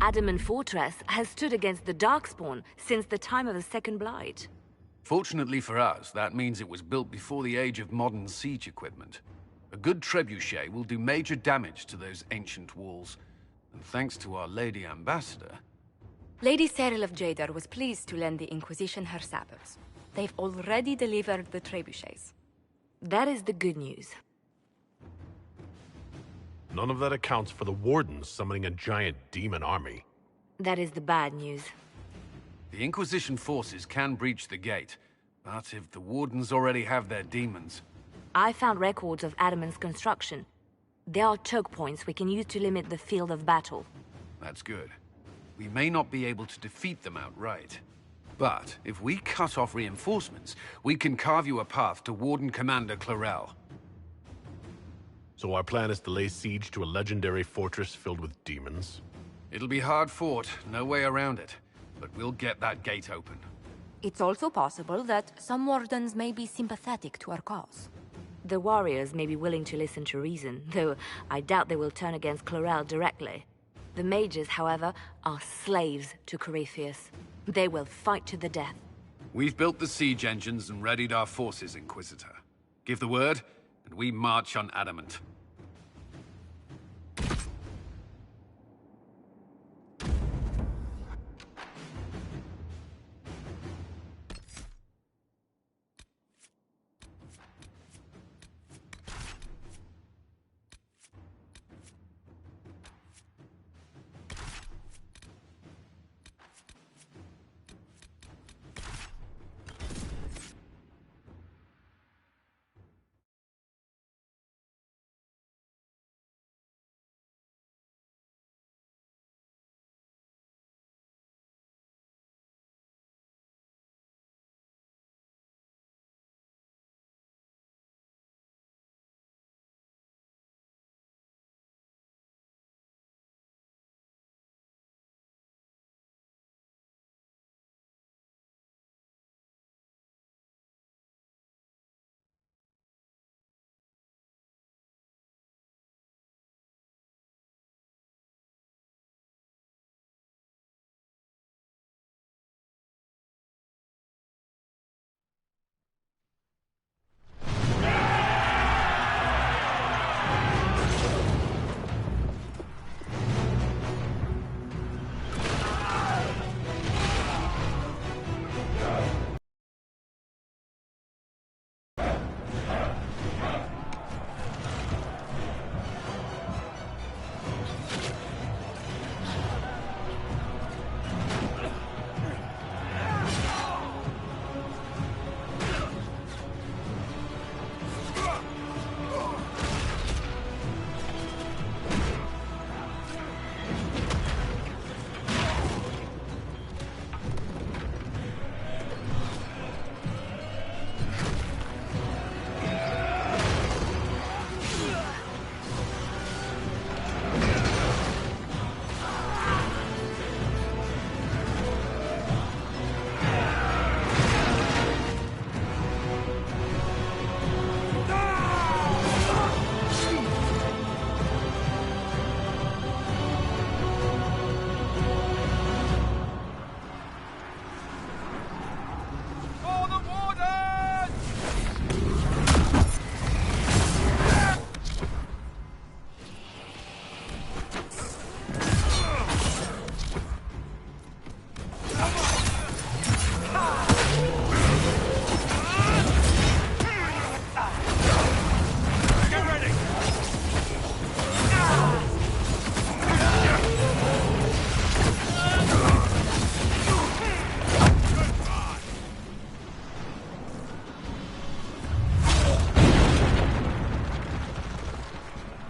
Adamant Fortress has stood against the Darkspawn since the time of the Second Blight. Fortunately for us, that means it was built before the age of modern siege equipment. A good trebuchet will do major damage to those ancient walls. And thanks to our Lady Ambassador... Lady Cyril of Jadar was pleased to lend the Inquisition her sabers. They've already delivered the trebuchets. That is the good news. None of that accounts for the Wardens summoning a giant demon army. That is the bad news. The Inquisition forces can breach the gate, but if the Wardens already have their demons... I found records of Adamant's construction. There are choke points we can use to limit the field of battle. That's good. We may not be able to defeat them outright. But if we cut off reinforcements, we can carve you a path to Warden Commander Clarel. So our plan is to lay siege to a legendary fortress filled with demons? It'll be hard fought, no way around it. But we'll get that gate open. It's also possible that some Wardens may be sympathetic to our cause. The warriors may be willing to listen to reason, though I doubt they will turn against Clarel directly. The mages, however, are slaves to Corypheus. They will fight to the death. We've built the siege engines and readied our forces, Inquisitor. Give the word, and we march on Adamant.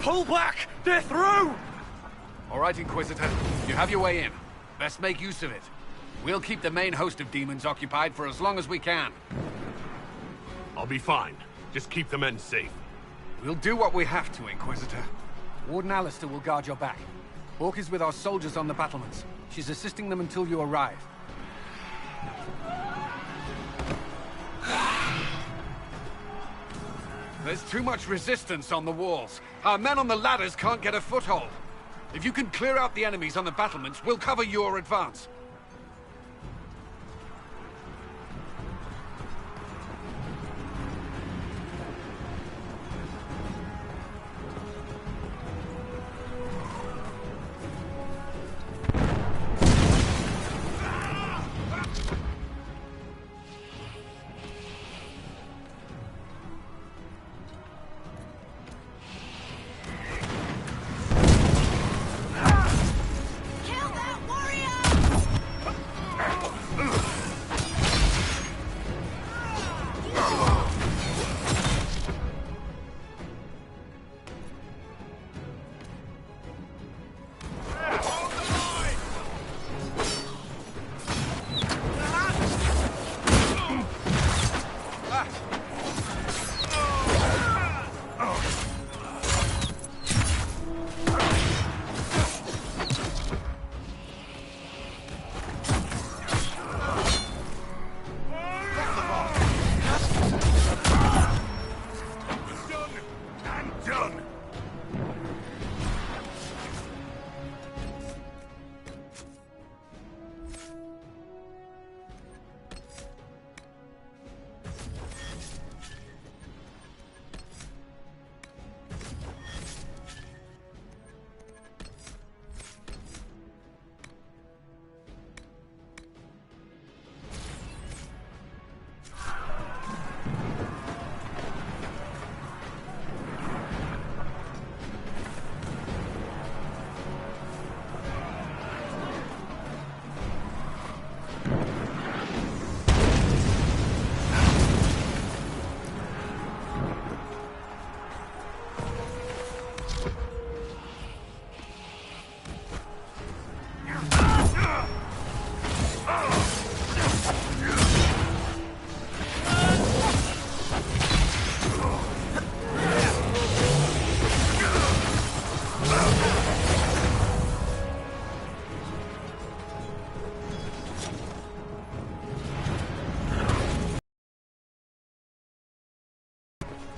Pull back! They're through! All right, Inquisitor. You have your way in. Best make use of it. We'll keep the main host of demons occupied for as long as we can. I'll be fine. Just keep the men safe. We'll do what we have to, Inquisitor. Warden Alistair will guard your back. Hawk is with our soldiers on the battlements. She's assisting them until you arrive. There's too much resistance on the walls. Our men on the ladders can't get a foothold. If you can clear out the enemies on the battlements, we'll cover your advance.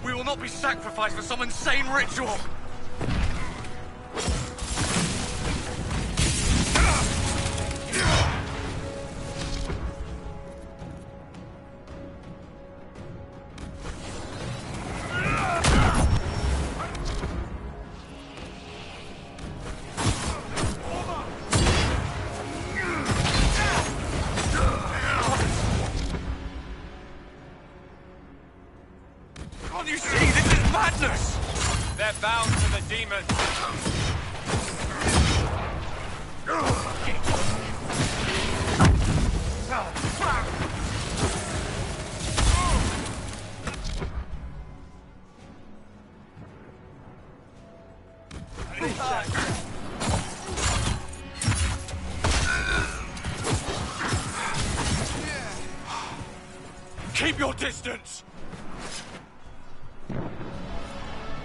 We will not be sacrificed for some insane ritual! Can't you see? This is madness! They're bound to the demons! Keep your distance!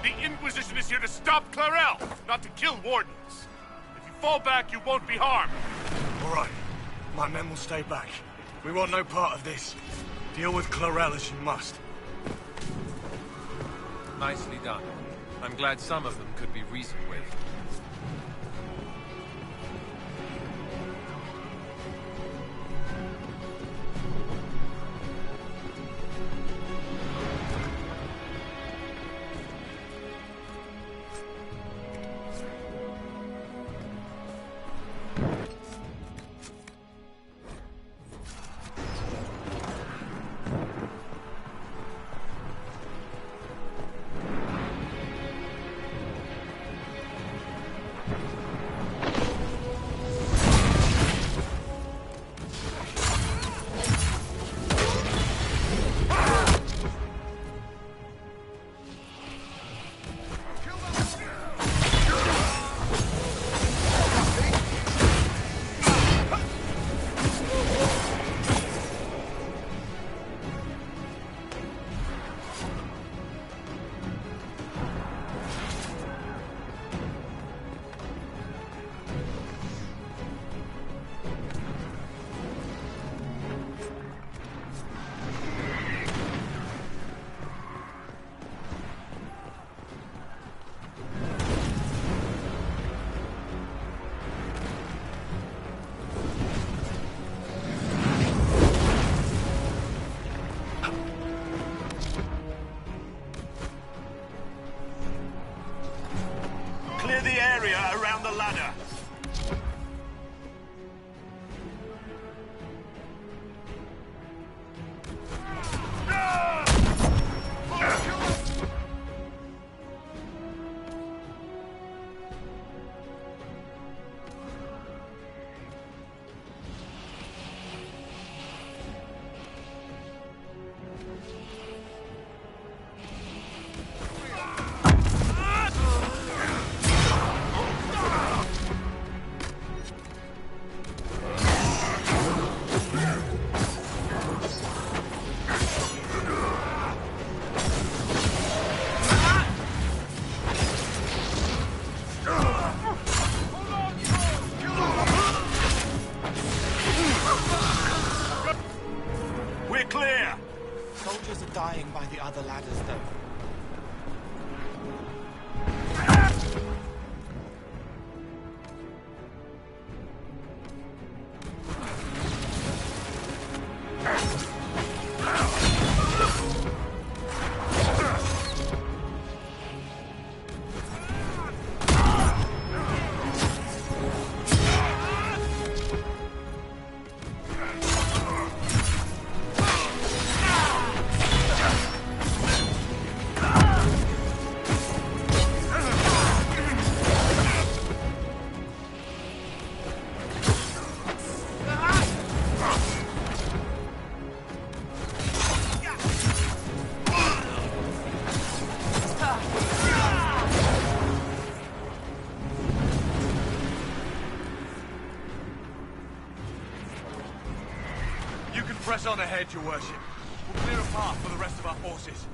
The Inquisition is here to stop Clarel, not to kill Wardens. If you fall back, you won't be harmed. All right. My men will stay back. We want no part of this. Deal with Clarel as you must. Nicely done. I'm glad some of them could be reasoned with. Clear the area around the ladder. We're clear! Soldiers are dying by the other ladders, though. You can press on ahead, Your Worship. We'll clear a path for the rest of our forces.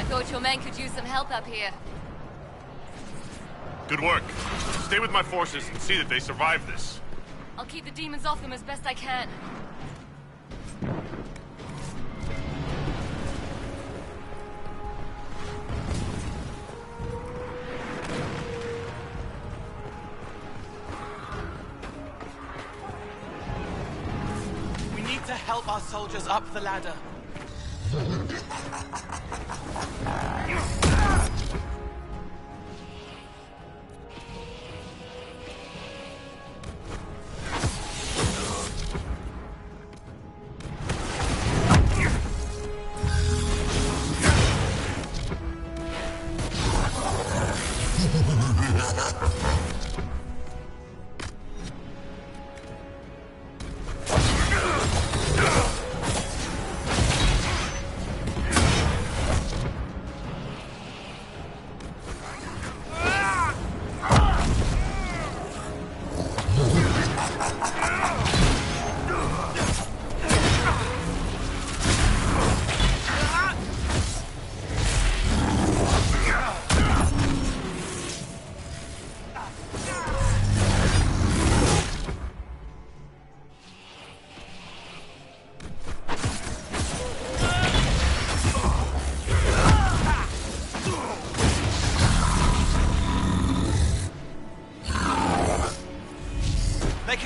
Thought your men could use some help up here. Good work. Stay with my forces and see that they survive this. I'll keep the demons off them as best I can. help our soldiers up the ladder.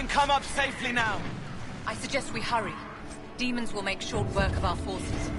Come up safely now. I suggest we hurry. Demons will make short work of our forces.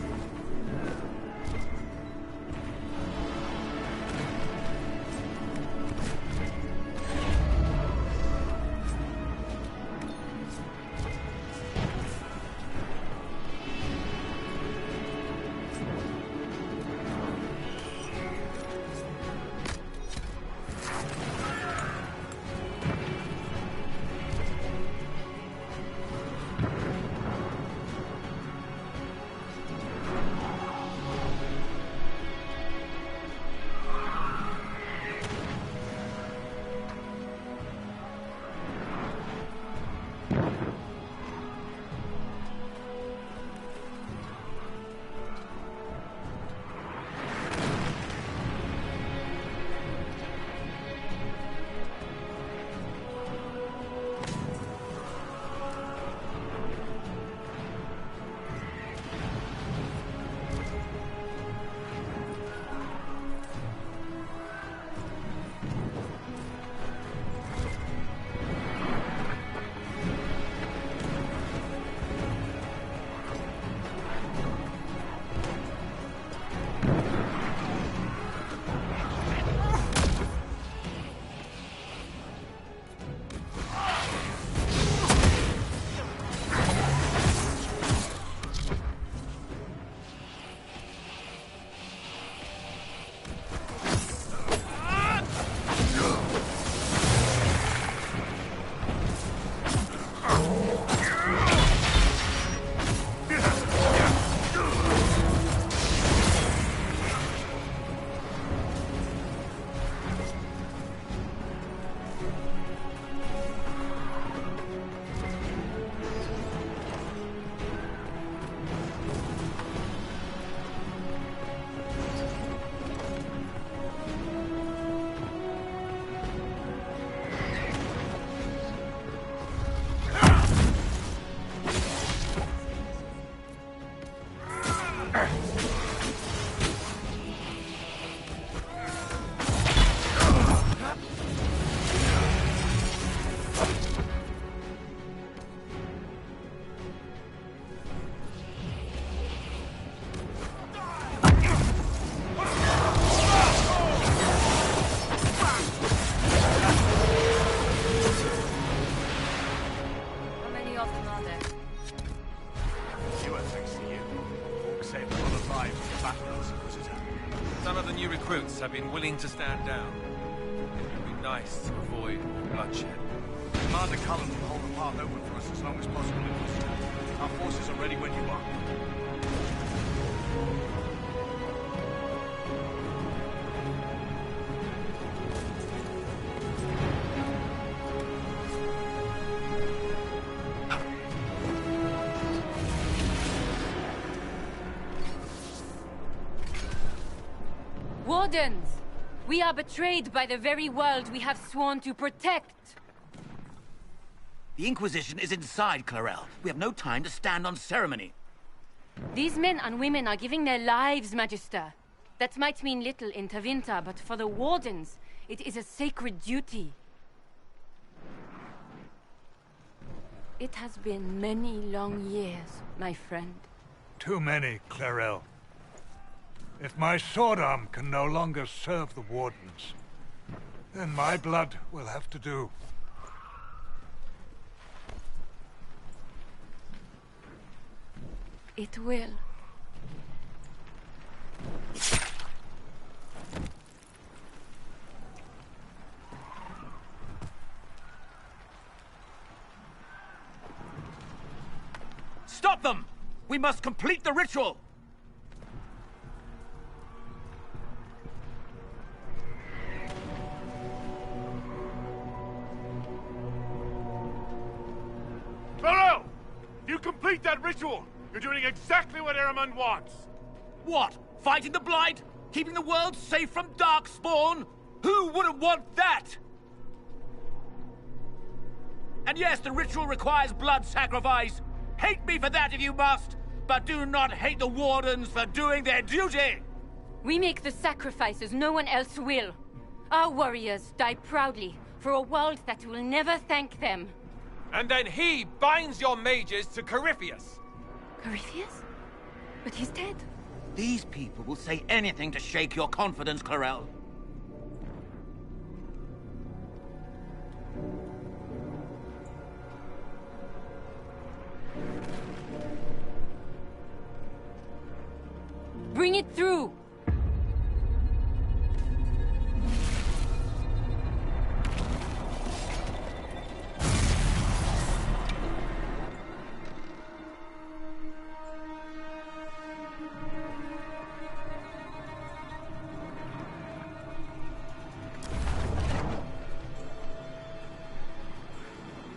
Have been willing to stand down. It would be nice to avoid more bloodshed. Commander Cullen will hold the path open for us as long as possible. Our forces are ready when you are. Wardens! We are betrayed by the very world we have sworn to protect! The Inquisition is inside, Clarel. We have no time to stand on ceremony. These men and women are giving their lives, Magister. That might mean little in Tevinter, but for the Wardens, it is a sacred duty. It has been many long years, my friend. Too many, Clarel. If my sword arm can no longer serve the Wardens, then my blood will have to do. It will. Stop them! We must complete the ritual! Clarel! If you complete that ritual, you're doing exactly what Eramund wants! What? Fighting the Blight? Keeping the world safe from Darkspawn? Who wouldn't want that? And yes, the ritual requires blood sacrifice. Hate me for that if you must, but do not hate the Wardens for doing their duty! We make the sacrifices no one else will. Our warriors die proudly for a world that will never thank them. And then he binds your mages to Corypheus. Corypheus? But he's dead. These people will say anything to shake your confidence, Clarel. Bring it through!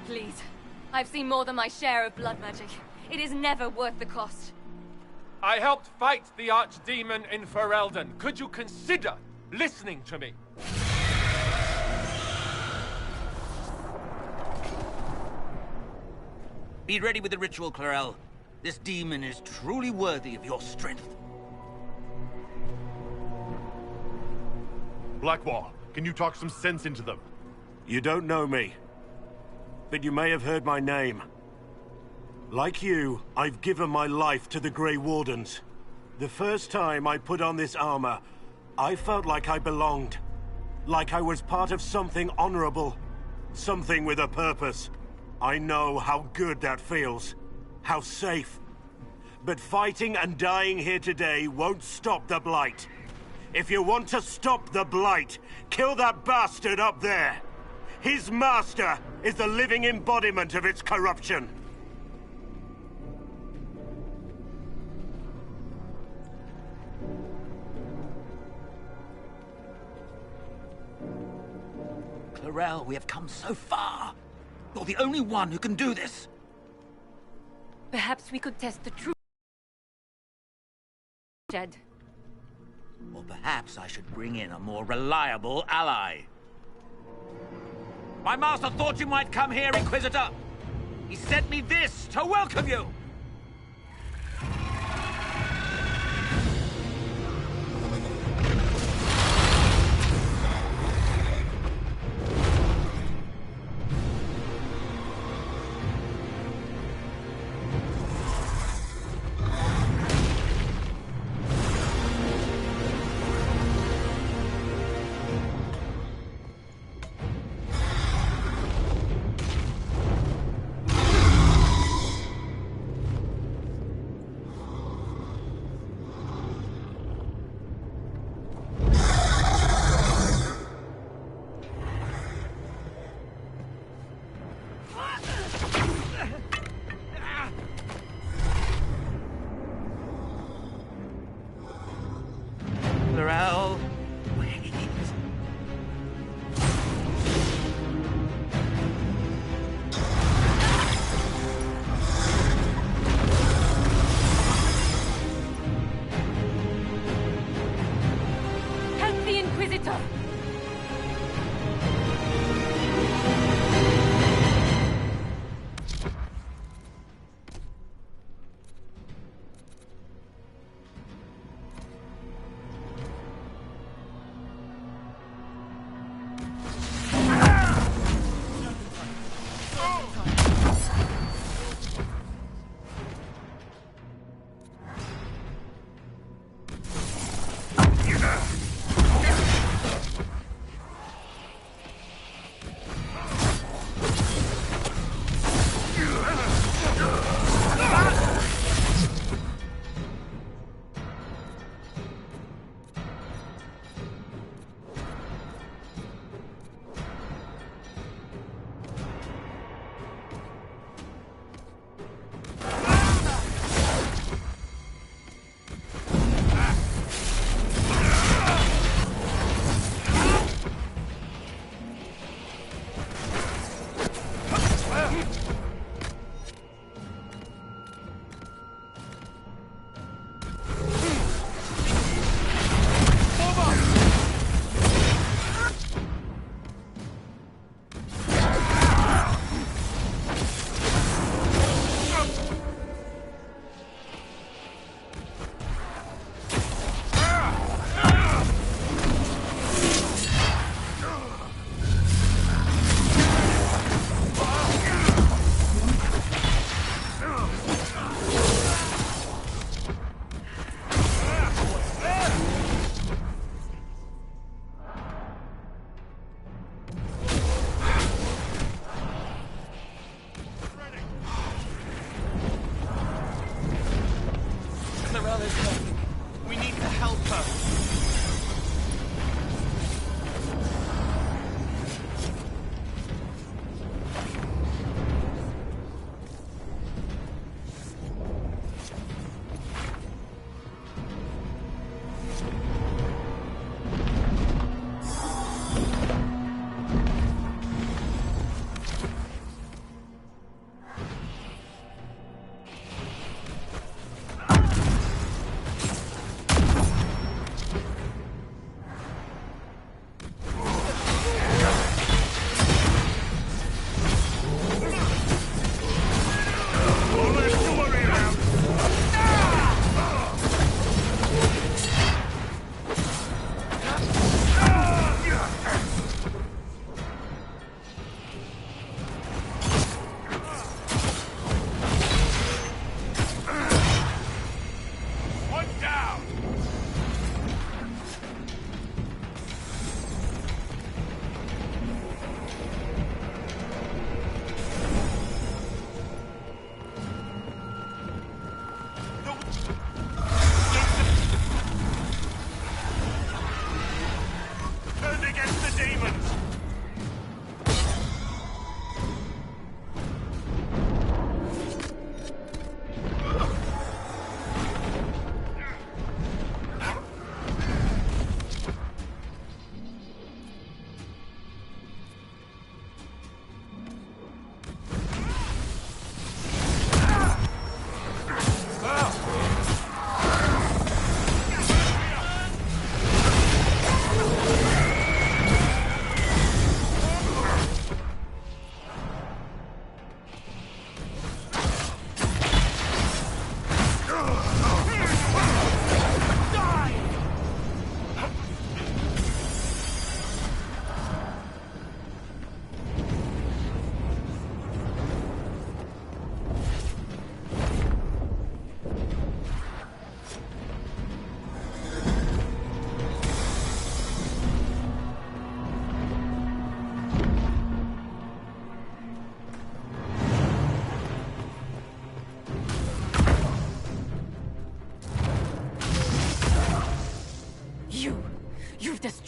Please. I've seen more than my share of blood magic. It is never worth the cost. I helped fight the Archdemon in Ferelden. Could you consider listening to me? Be ready with the ritual, Clarel. This demon is truly worthy of your strength. Blackwall, can you talk some sense into them? You don't know me, but you may have heard my name. Like you, I've given my life to the Grey Wardens. The first time I put on this armor, I felt like I belonged. Like I was part of something honorable. Something with a purpose. I know how good that feels. How safe. But fighting and dying here today won't stop the Blight. If you want to stop the Blight, kill that bastard up there. His master is the living embodiment of its corruption. Clarel, we have come so far. You're the only one who can do this. Perhaps we could test the truth. Jed. Or perhaps I should bring in a more reliable ally. My master thought you might come here, Inquisitor. He sent me this to welcome you.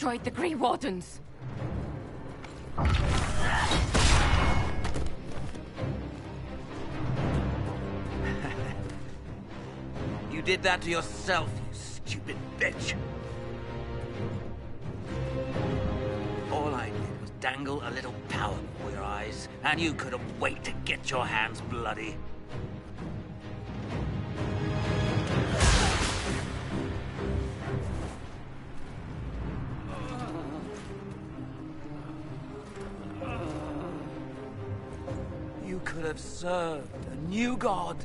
destroyed the Grey Wardens. You did that to yourself, you stupid bitch. All I did was dangle a little power before your eyes, and you couldn't wait to get your hands bloody. You could have served a new god.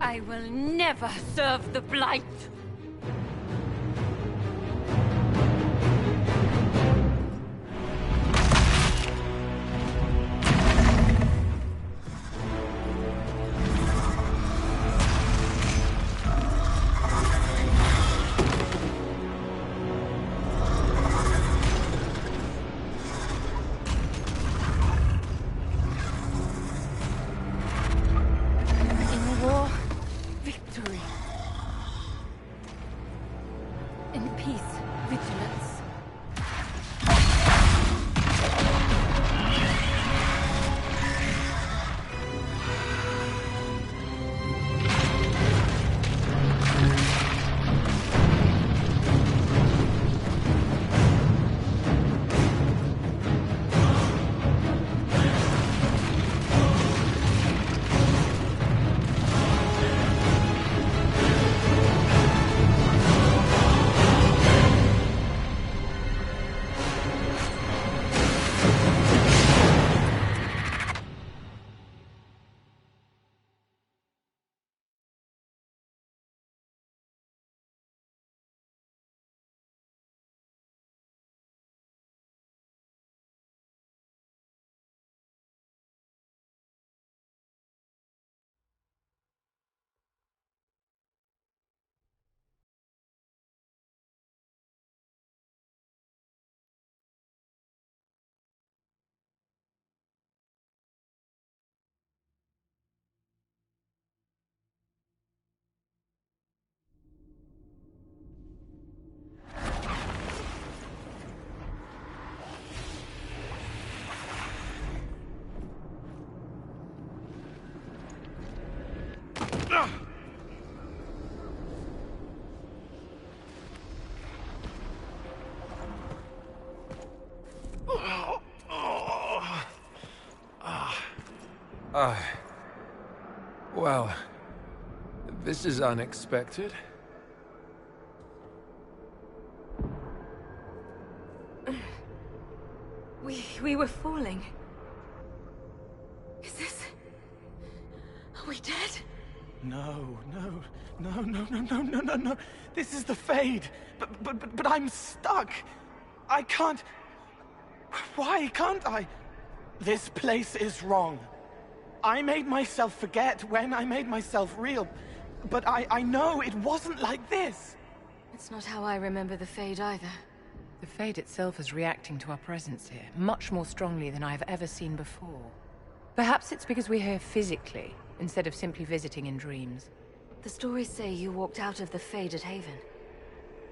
I will never serve the Blight! Well, this is unexpected. We were falling. Is this... Are we dead? No. This is the Fade. But I'm stuck. I can't... Why can't I? This place is wrong. I made myself forget when I made myself real. But I know it wasn't like this. It's not how I remember the Fade either. The Fade itself is reacting to our presence here, much more strongly than I've ever seen before. Perhaps it's because we're here physically, instead of simply visiting in dreams. The stories say you walked out of the Fade at Haven.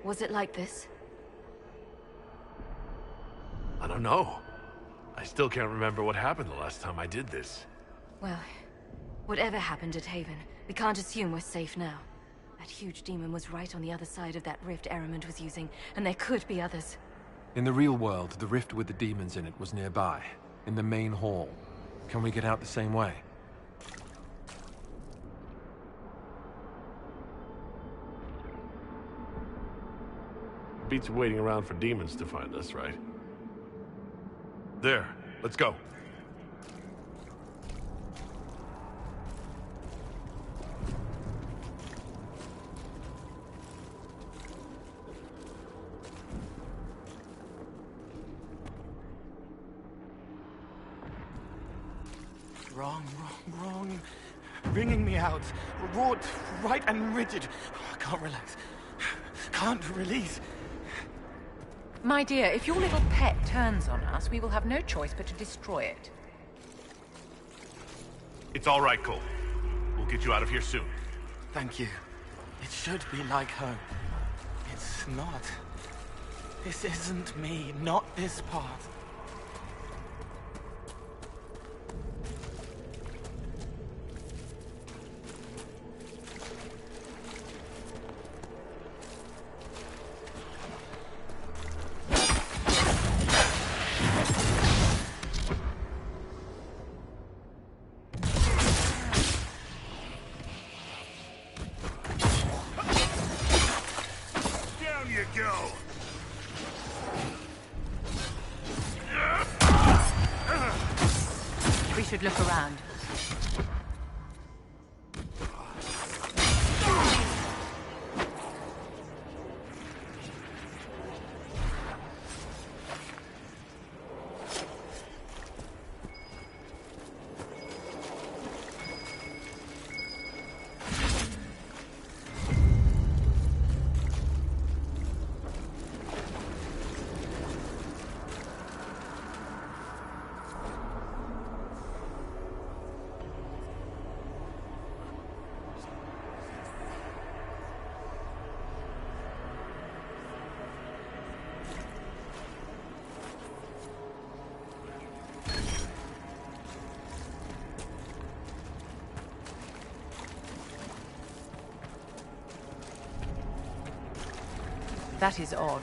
Was it like this? I don't know. I still can't remember what happened the last time I did this. Well, whatever happened at Haven, we can't assume we're safe now. That huge demon was right on the other side of that rift Eramond was using, and there could be others. In the real world, the rift with the demons in it was nearby, in the main hall. Can we get out the same way? Beats waiting around for demons to find us, right? There, let's go. Wrong. Bringing me out. Wrought right and rigid. I can't relax. Can't release. My dear, if your little pet turns on us, we will have no choice but to destroy it. It's all right, Cole. We'll get you out of here soon. Thank you. It should be like home. It's not. This isn't me, not this part. Down you go! We should look around. That is odd.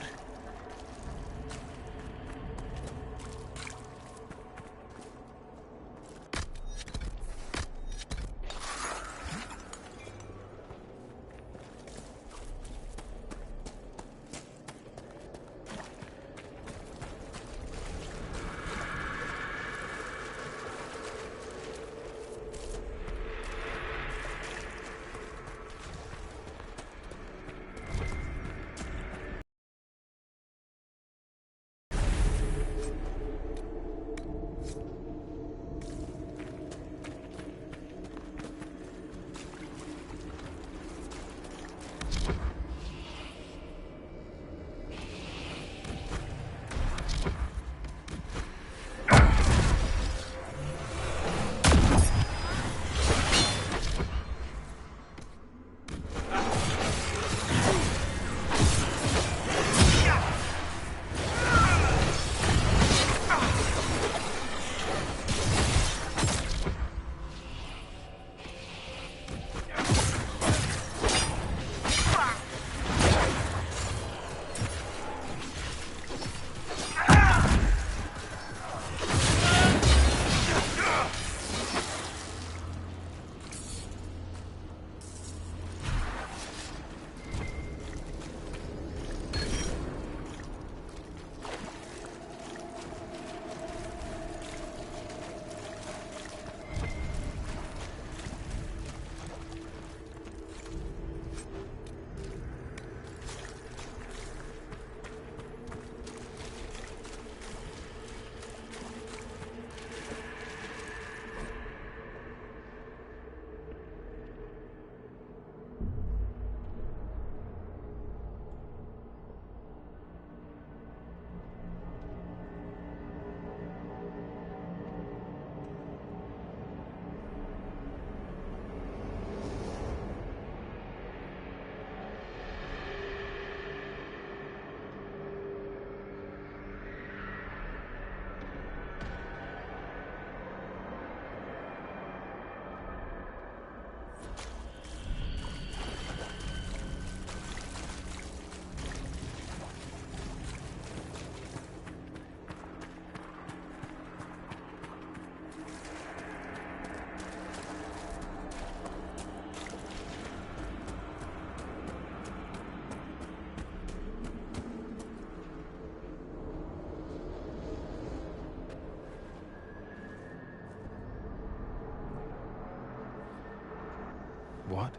What?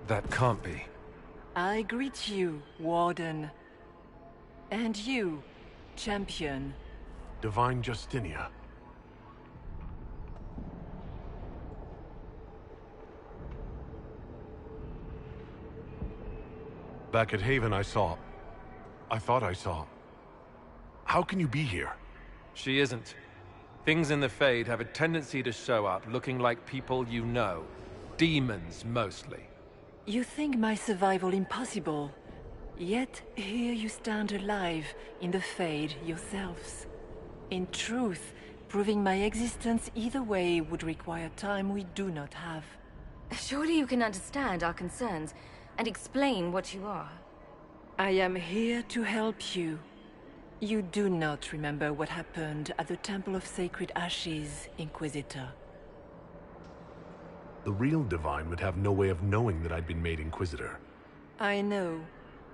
That can't be. I greet you, Warden. And you, Champion. Divine Justinia. Back at Haven, I thought I saw. How can you be here? She isn't. Things in the Fade have a tendency to show up looking like people you know. Demons, mostly. You think my survival impossible? Yet here you stand alive in the Fade yourselves. In truth, proving my existence either way would require time we do not have. Surely you can understand our concerns and explain what you are. I am here to help you. You do not remember what happened at the Temple of Sacred Ashes, Inquisitor. The real Divine would have no way of knowing that I'd been made Inquisitor. I know,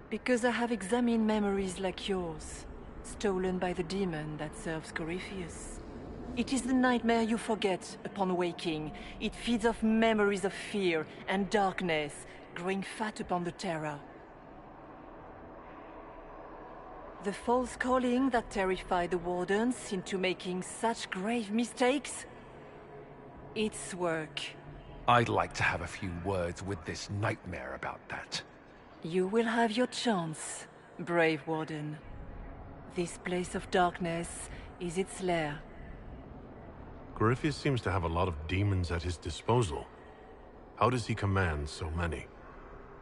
because I have examined memories like yours, stolen by the demon that serves Corypheus. It is the nightmare you forget upon waking. It feeds off memories of fear and darkness, growing fat upon the terror. The false calling that terrified the Wardens into making such grave mistakes? Its work. I'd like to have a few words with this nightmare about that. You will have your chance, brave Warden. This place of darkness is its lair. Corypheus seems to have a lot of demons at his disposal. How does he command so many?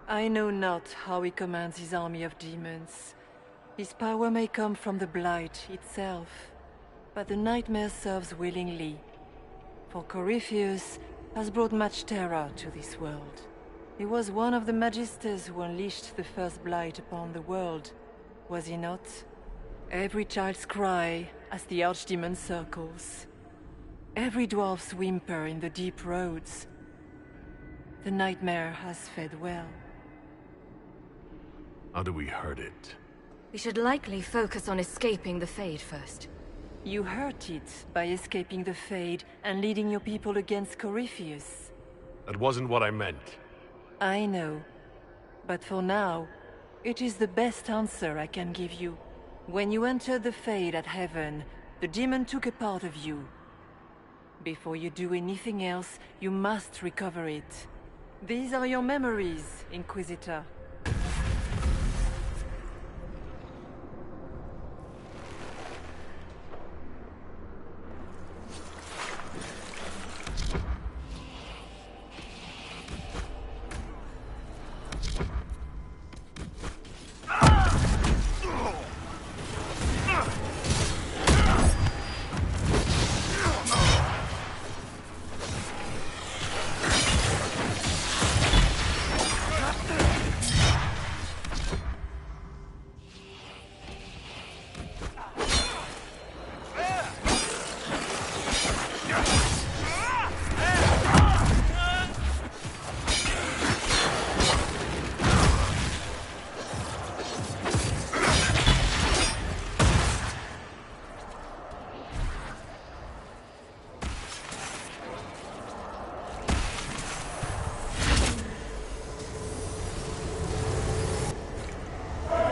I know not how he commands his army of demons. His power may come from the Blight itself, but the nightmare serves willingly. For Corypheus has brought much terror to this world. He was one of the Magisters who unleashed the first Blight upon the world, was he not? Every child's cry as the Archdemon circles. Every dwarf's whimper in the deep roads. The nightmare has fed well. How do we hurt it? We should likely focus on escaping the Fade first. You hurt it by escaping the Fade and leading your people against Corypheus. That wasn't what I meant. I know. But for now, it is the best answer I can give you. When you entered the Fade at Heaven, the demon took a part of you. Before you do anything else, you must recover it. These are your memories, Inquisitor.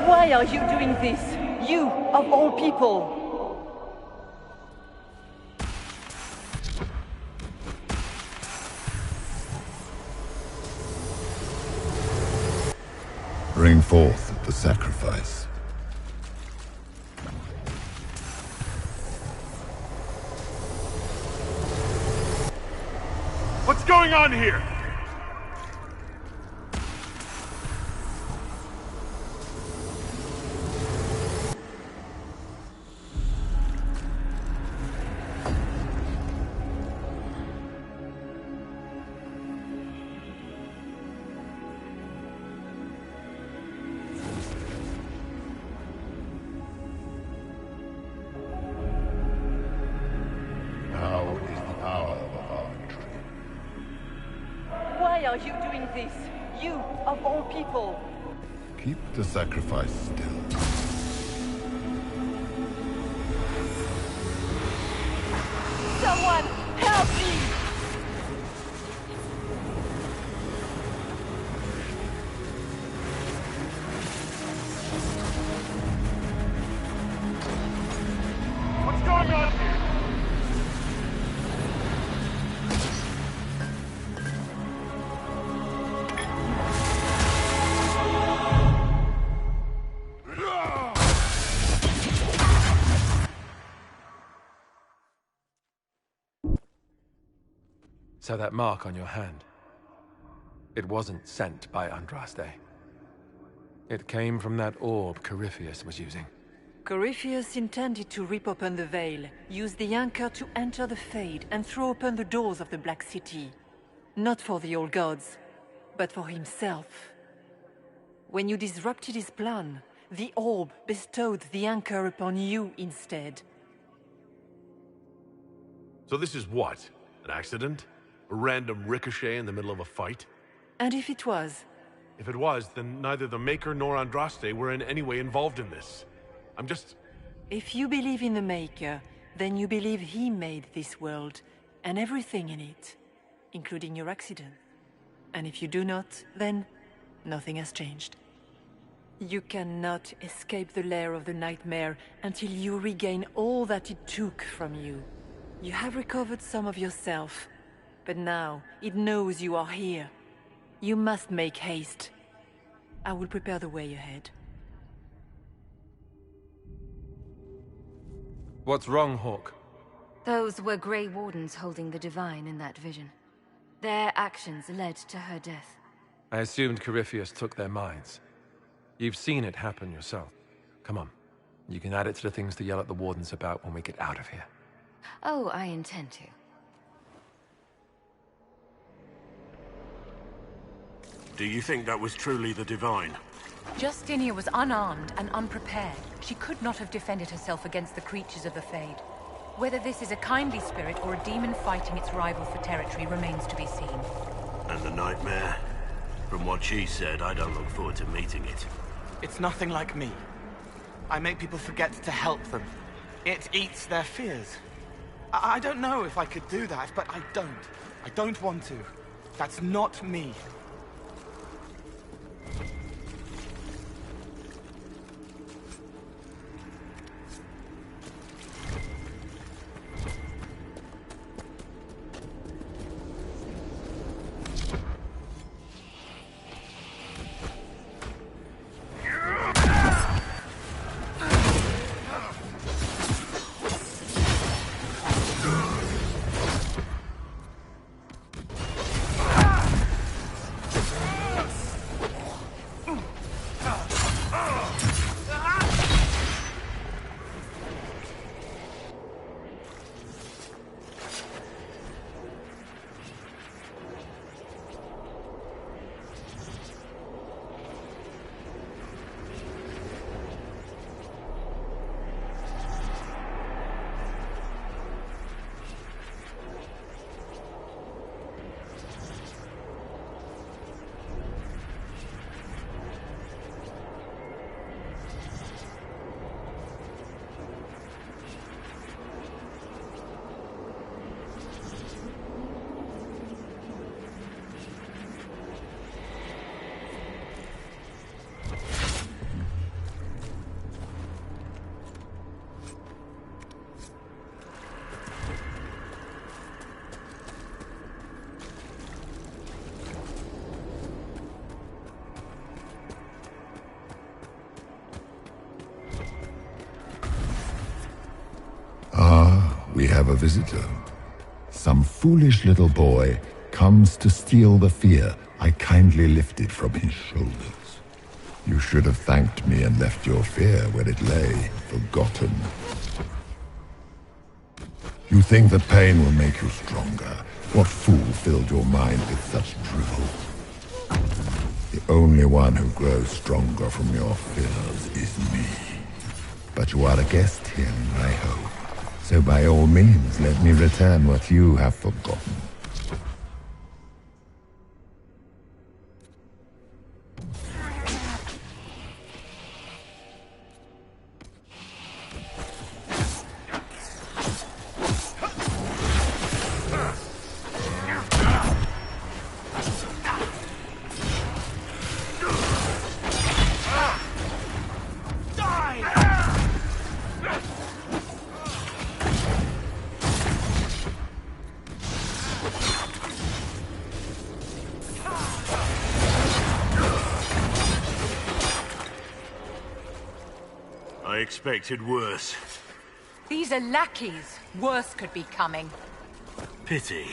Why are you doing this? You, of all people! Bring forth the sacrifice. What's going on here? Why are you doing this? You, of all people! Keep the sacrifice still. Someone, help me! What's going on here? So that mark on your hand, it wasn't sent by Andraste. It came from that orb Corypheus was using. Corypheus intended to rip open the veil, use the anchor to enter the Fade, and throw open the doors of the Black City. Not for the old gods, but for himself. When you disrupted his plan, the orb bestowed the anchor upon you instead. So this is what? An accident? A random ricochet in the middle of a fight? And if it was? If it was, then neither the Maker nor Andraste were in any way involved in this. I'm just... If you believe in the Maker, then you believe he made this world, and everything in it, including your accident. And if you do not, then nothing has changed. You cannot escape the lair of the Nightmare until you regain all that it took from you. You have recovered some of yourself, but now it knows you are here. You must make haste. I will prepare the way ahead. What's wrong, Hawke? Those were Grey Wardens holding the Divine in that vision. Their actions led to her death. I assumed Corypheus took their minds. You've seen it happen yourself. Come on. You can add it to the things to yell at the Wardens about when we get out of here. Oh, I intend to. Do you think that was truly the Divine? Justinia was unarmed and unprepared. She could not have defended herself against the creatures of the Fade. Whether this is a kindly spirit or a demon fighting its rival for territory remains to be seen. And the Nightmare? From what she said, I don't look forward to meeting it. It's nothing like me. I make people forget to help them. It eats their fears. I don't know if I could do that, but I don't. I don't want to. That's not me. We have a visitor. Some foolish little boy comes to steal the fear I kindly lifted from his shoulders. You should have thanked me and left your fear where it lay, forgotten. You think that pain will make you stronger? What fool filled your mind with such drivel? The only one who grows stronger from your fears is me. But you are a guest here, I hope. So by all means, let me return what you have forgotten. I expected worse. These are lackeys. Worse could be coming. Pity.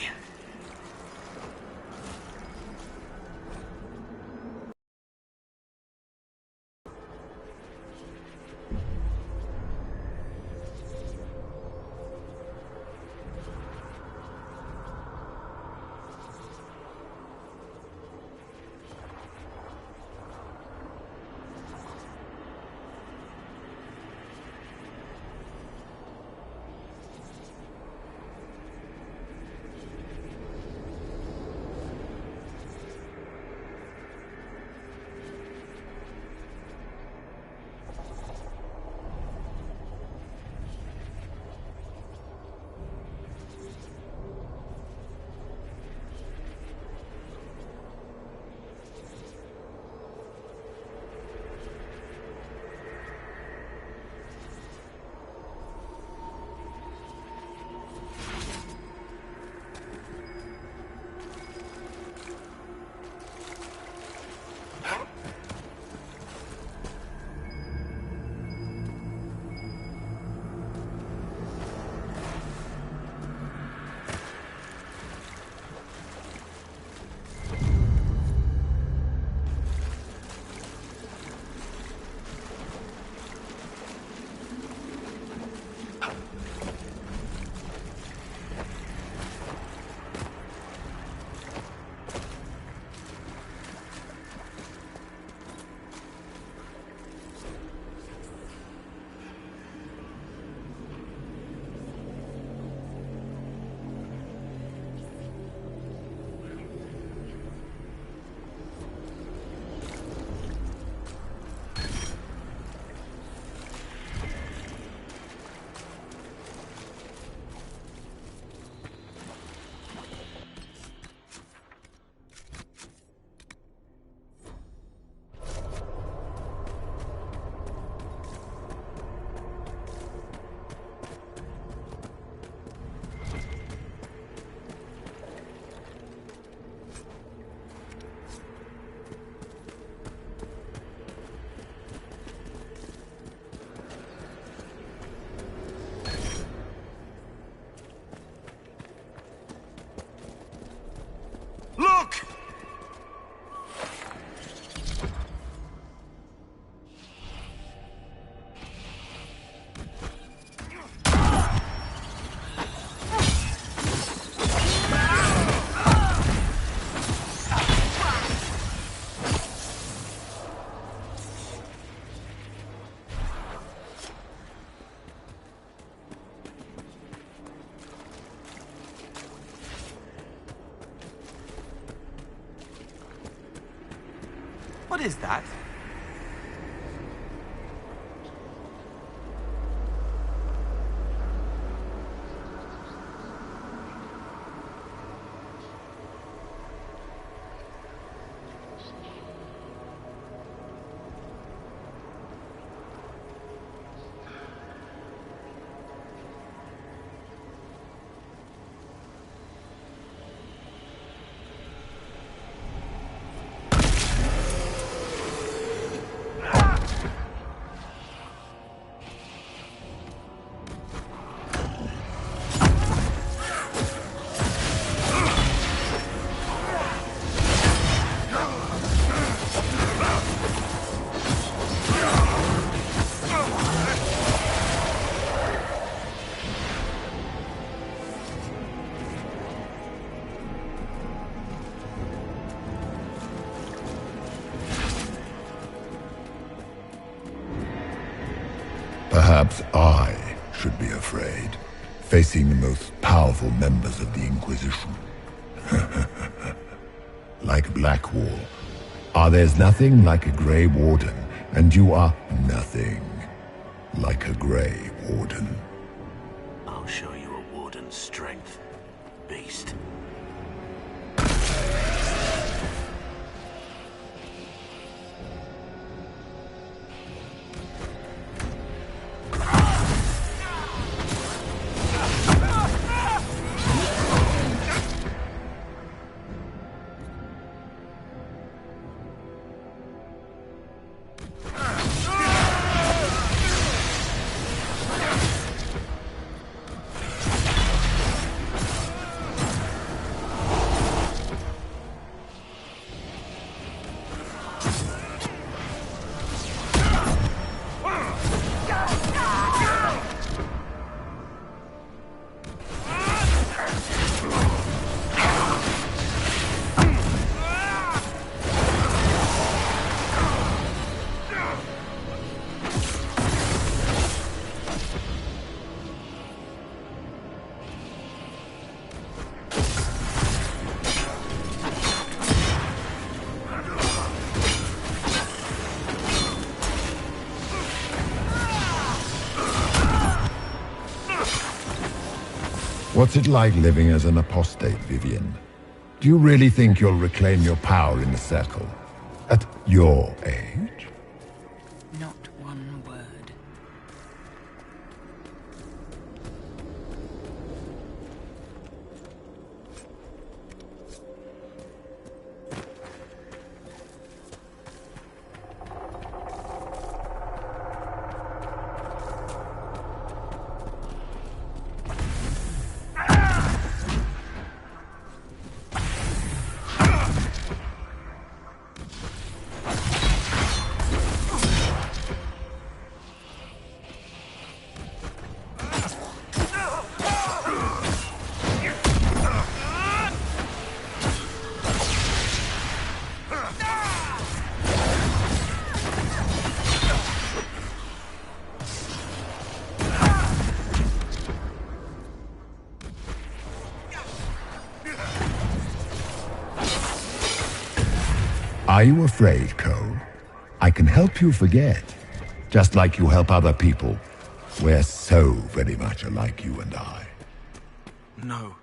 What is that? Perhaps I should be afraid, facing the most powerful members of the Inquisition. Like Blackwall. There's nothing like a Grey Warden, and you are nothing like a Grey Warden. I'll show you a Warden's strength, beast. What's it like living as an apostate, Vivienne? Do you really think you'll reclaim your power in the Circle? At your age? Not one word. Are you afraid, Cole? I can help you forget, just like you help other people. We're so very much alike, you and I. No.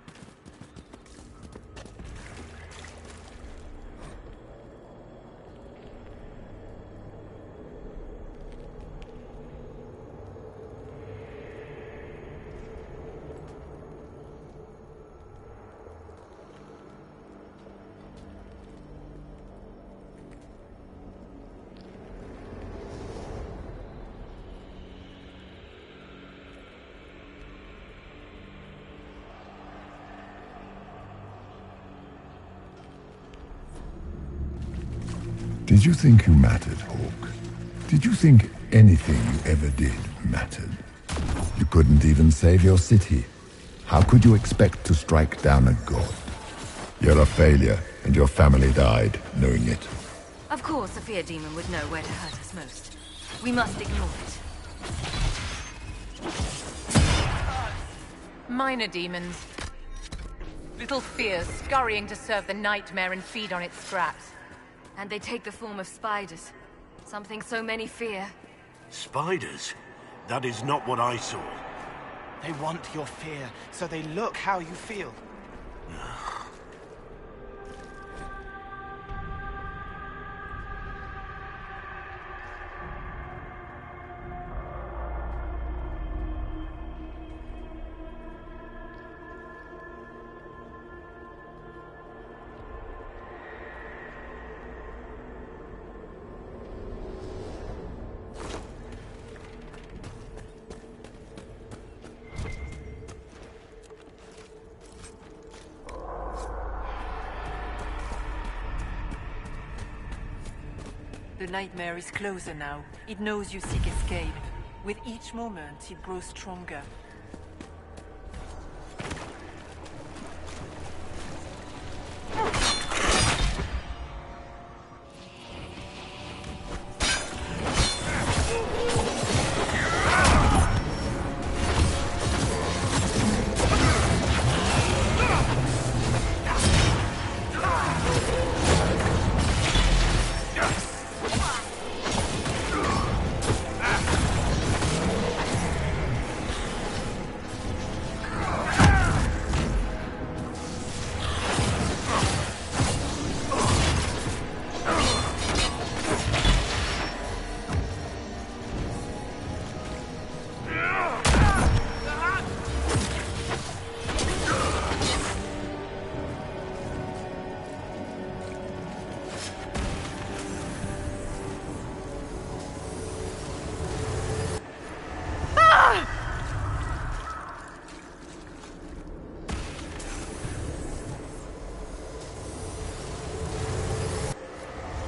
Did you think you mattered, Hawke? Did you think anything you ever did mattered? You couldn't even save your city. How could you expect to strike down a god? You're a failure, and your family died knowing it. Of course, a fear demon would know where to hurt us most. We must ignore it. Minor demons. Little fears scurrying to serve the nightmare and feed on its scraps. And they take the form of spiders. Something so many fear. Spiders? That is not what I saw. They want your fear, so they look how you feel. The nightmare is closer now. It knows you seek escape. With each moment, it grows stronger.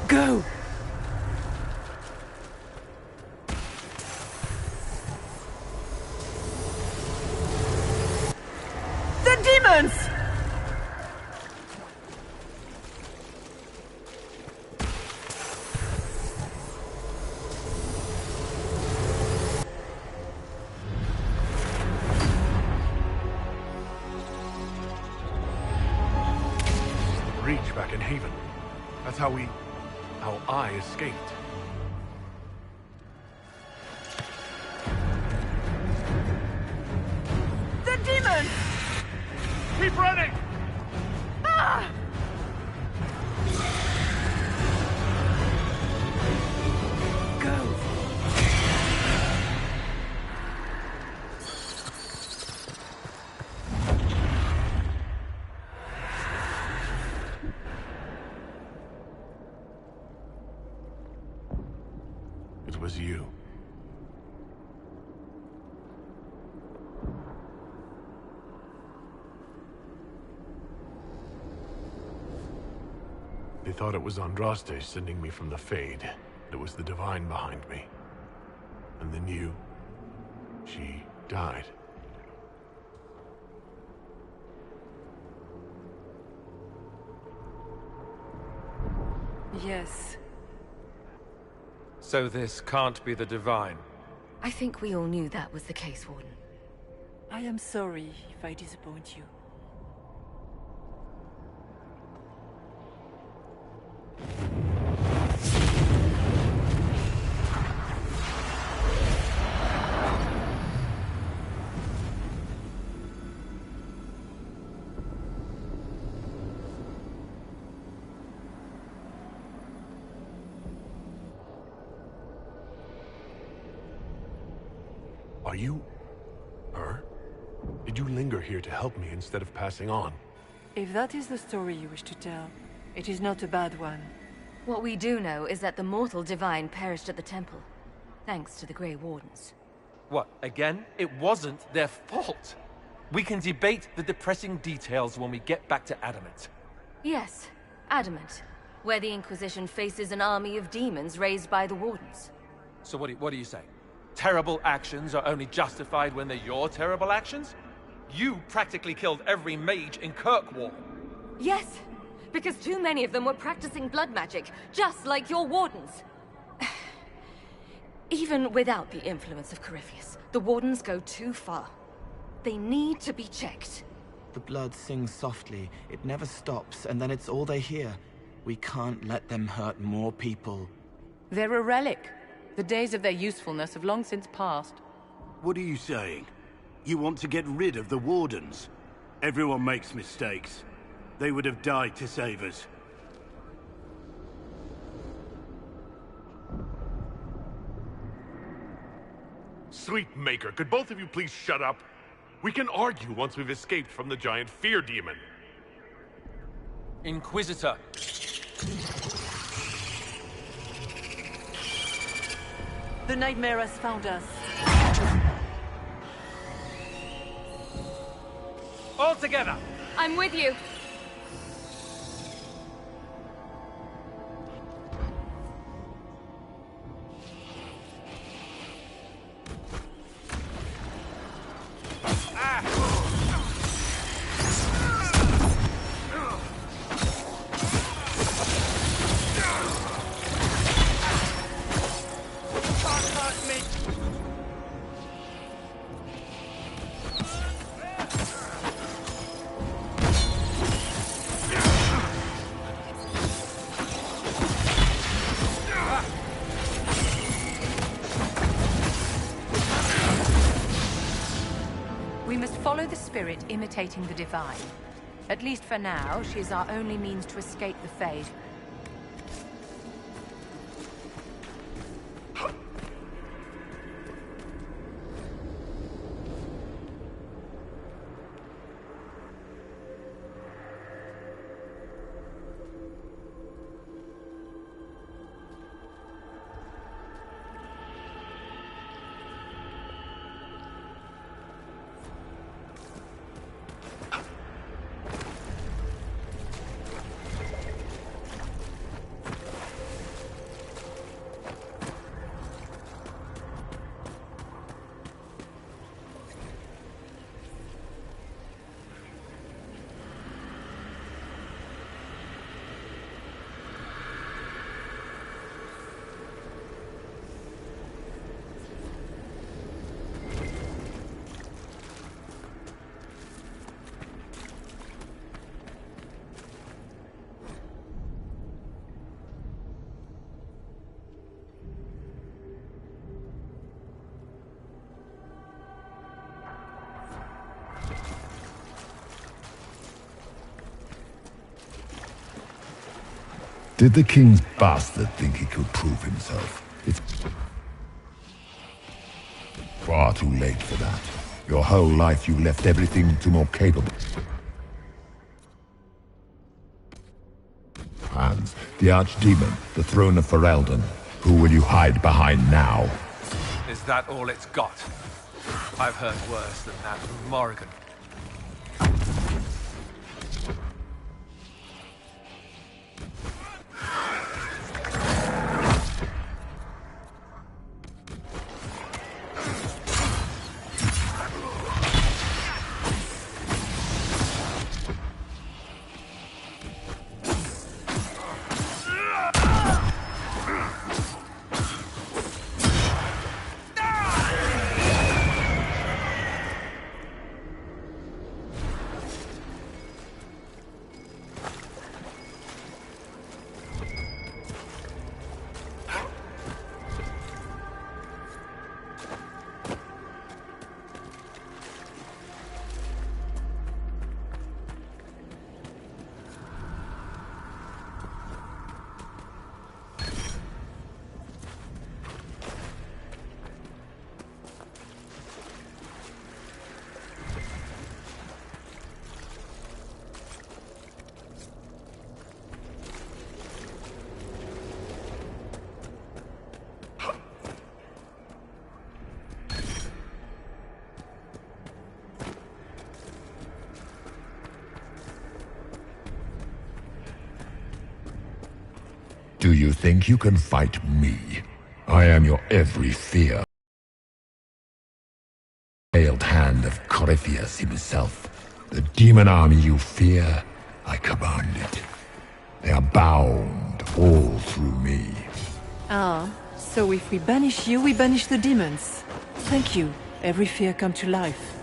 Go! The demons! Reach back in Haven. That's how I escaped. The demons! Keep running! Ah! Go! It was you. They thought it was Andraste sending me from the Fade. It was the Divine behind me. And then you... she died. Yes. So this can't be the Divine. I think we all knew that was the case, Warden. I am sorry if I disappoint you. Are you... her? Did you linger here to help me instead of passing on? If that is the story you wish to tell, it is not a bad one. What we do know is that the mortal Divine perished at the temple, thanks to the Grey Wardens. What, again? It wasn't their fault. We can debate the depressing details when we get back to Adamant. Yes, Adamant, where the Inquisition faces an army of demons raised by the Wardens. So what do you say? Terrible actions are only justified when they're your terrible actions? You practically killed every mage in Kirkwall. Yes, because too many of them were practicing blood magic, just like your Wardens. Even without the influence of Corypheus, the Wardens go too far. They need to be checked. The blood sings softly, it never stops, and then it's all they hear. We can't let them hurt more people. They're a relic. The days of their usefulness have long since passed. What are you saying? You want to get rid of the Wardens? Everyone makes mistakes. They would have died to save us. Sweet Maker, could both of you please shut up? We can argue once we've escaped from the giant fear demon. Inquisitor. The nightmare has found us. All together! I'm with you. We must follow the spirit imitating the divine. At least for now, she is our only means to escape the Fade. Did the king's bastard think he could prove himself? It's far too late for that. Your whole life you left everything to more capable hands. The Archdemon, the throne of Ferelden. Who will you hide behind now? Is that all it's got? I've heard worse than that from Morrigan. Do you think you can fight me? I am your every fear. Veiled hand of Corypheus himself. The demon army you fear, I command it. They are bound all through me. Ah, so if we banish you, we banish the demons. Thank you. Every fear come to life.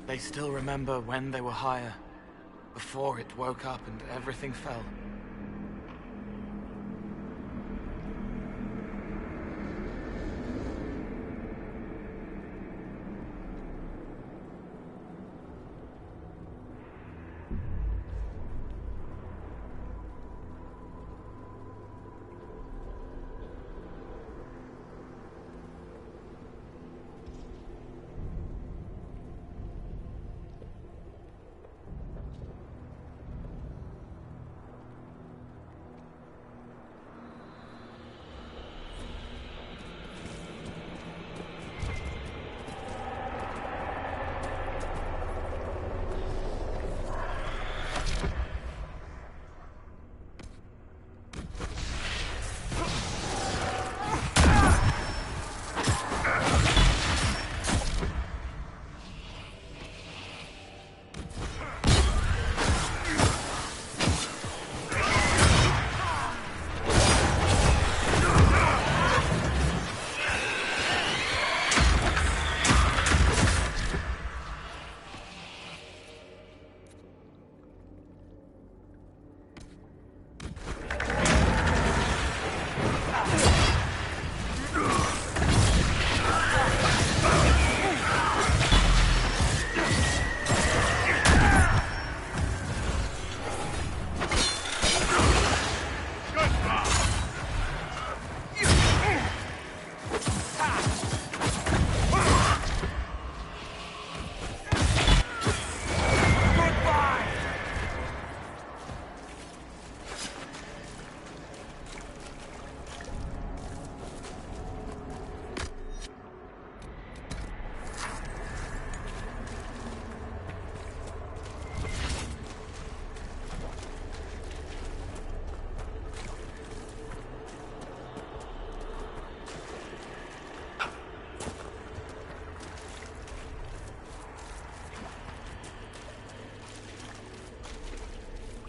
They still remember when they were higher, before it woke up and everything fell.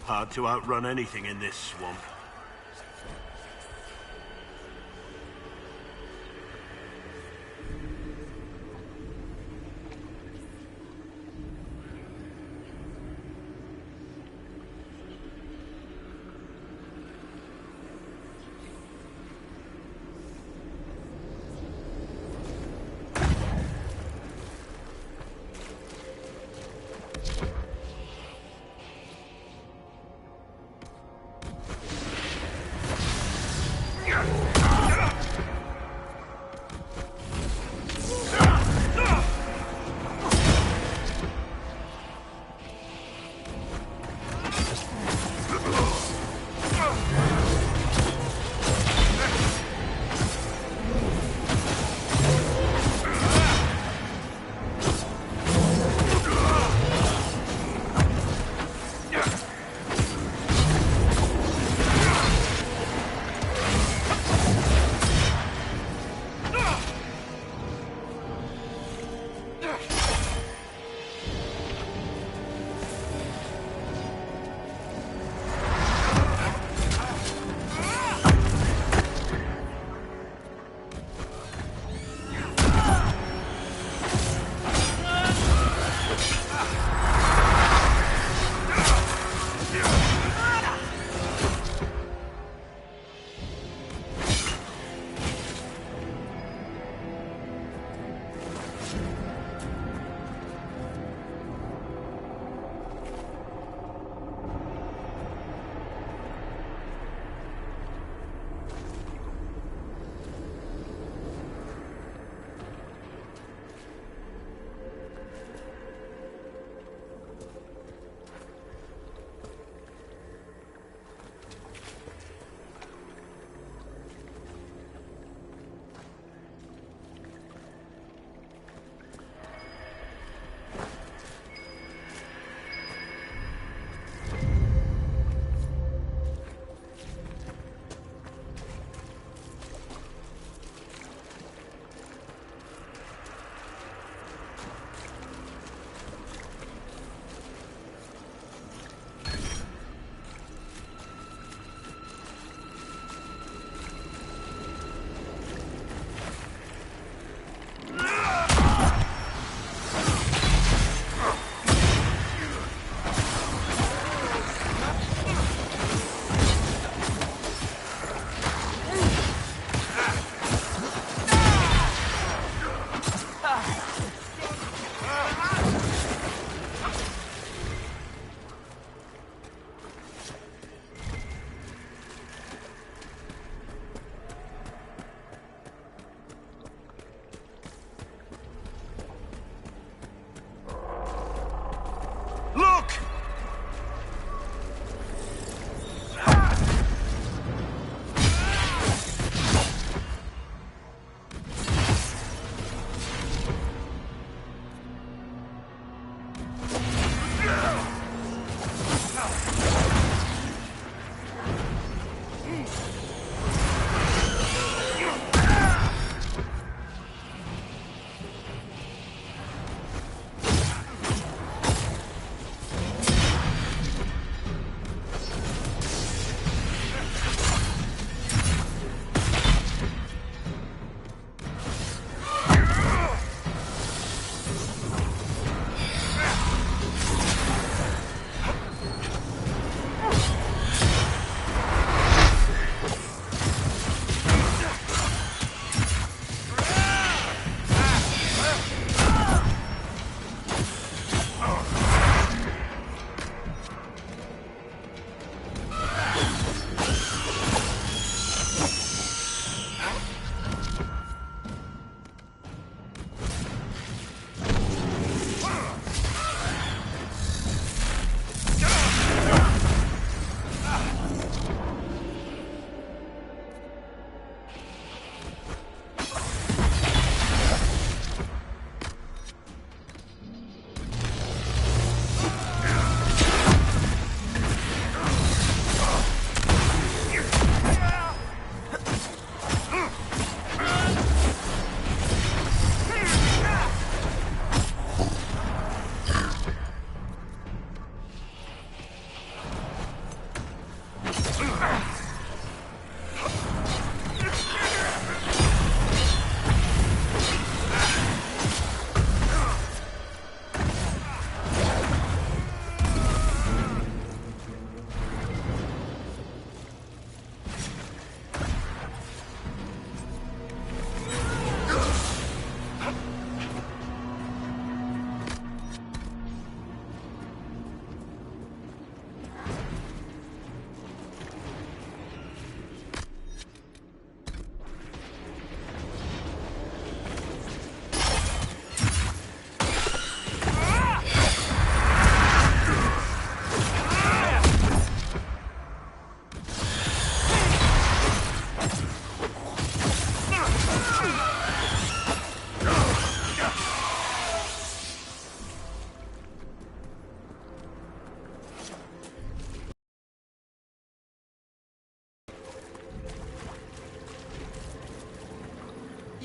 Hard to outrun anything in this swamp.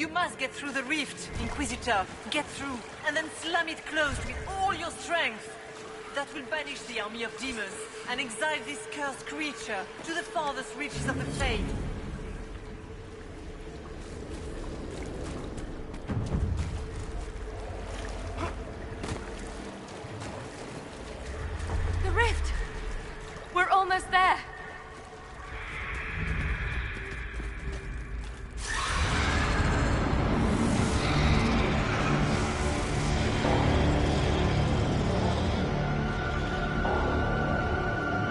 You must get through the rift, Inquisitor. Get through, and then slam it closed with all your strength. That will banish the army of demons, and exile this cursed creature to the farthest reaches of the Fade. The rift! We're almost there!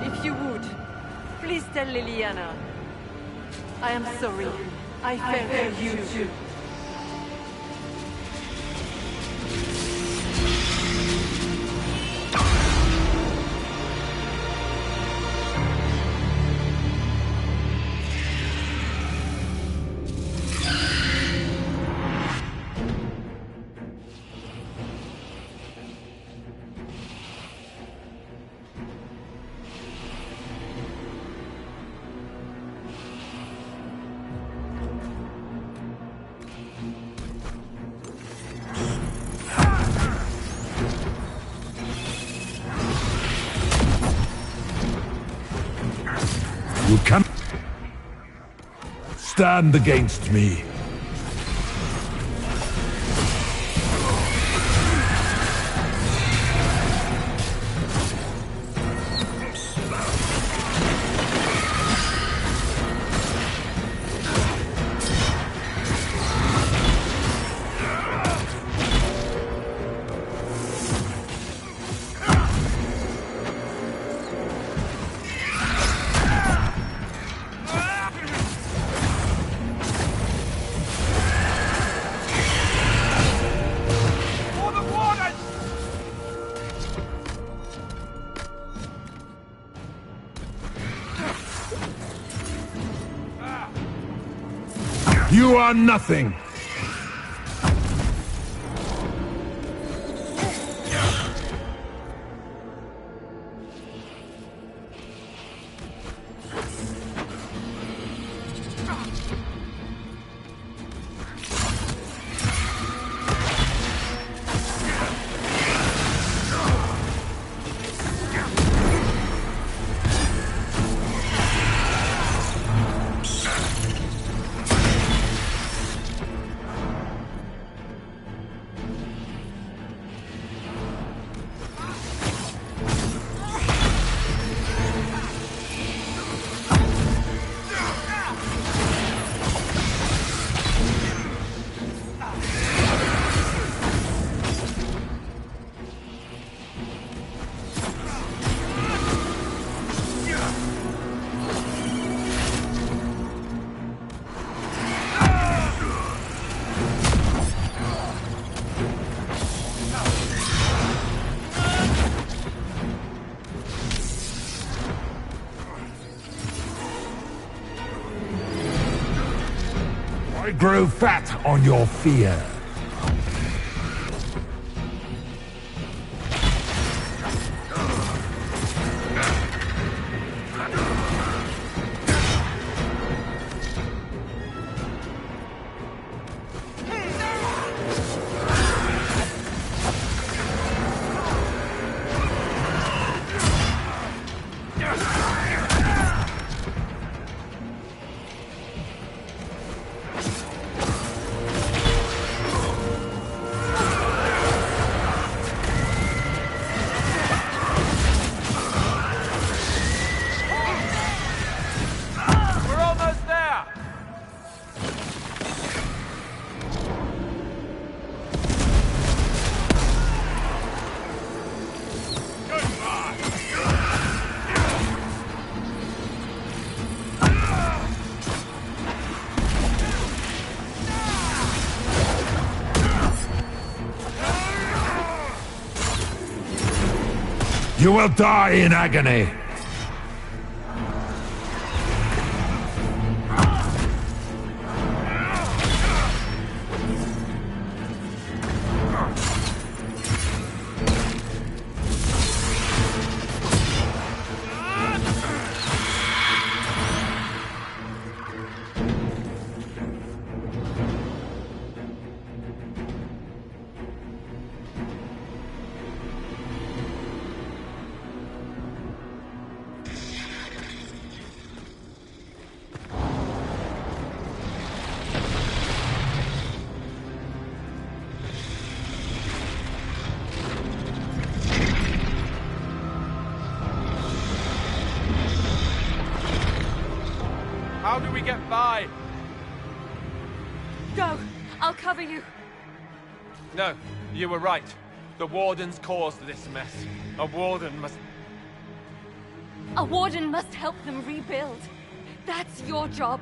If you would, please tell Leliana. I am sorry. I failed for you too. You can stand against me. You are nothing! I grow fat on your fear. You will die in agony. get by. Go! I'll cover you. No, you were right. The Wardens caused this mess. A Warden must... A Warden must help them rebuild. That's your job.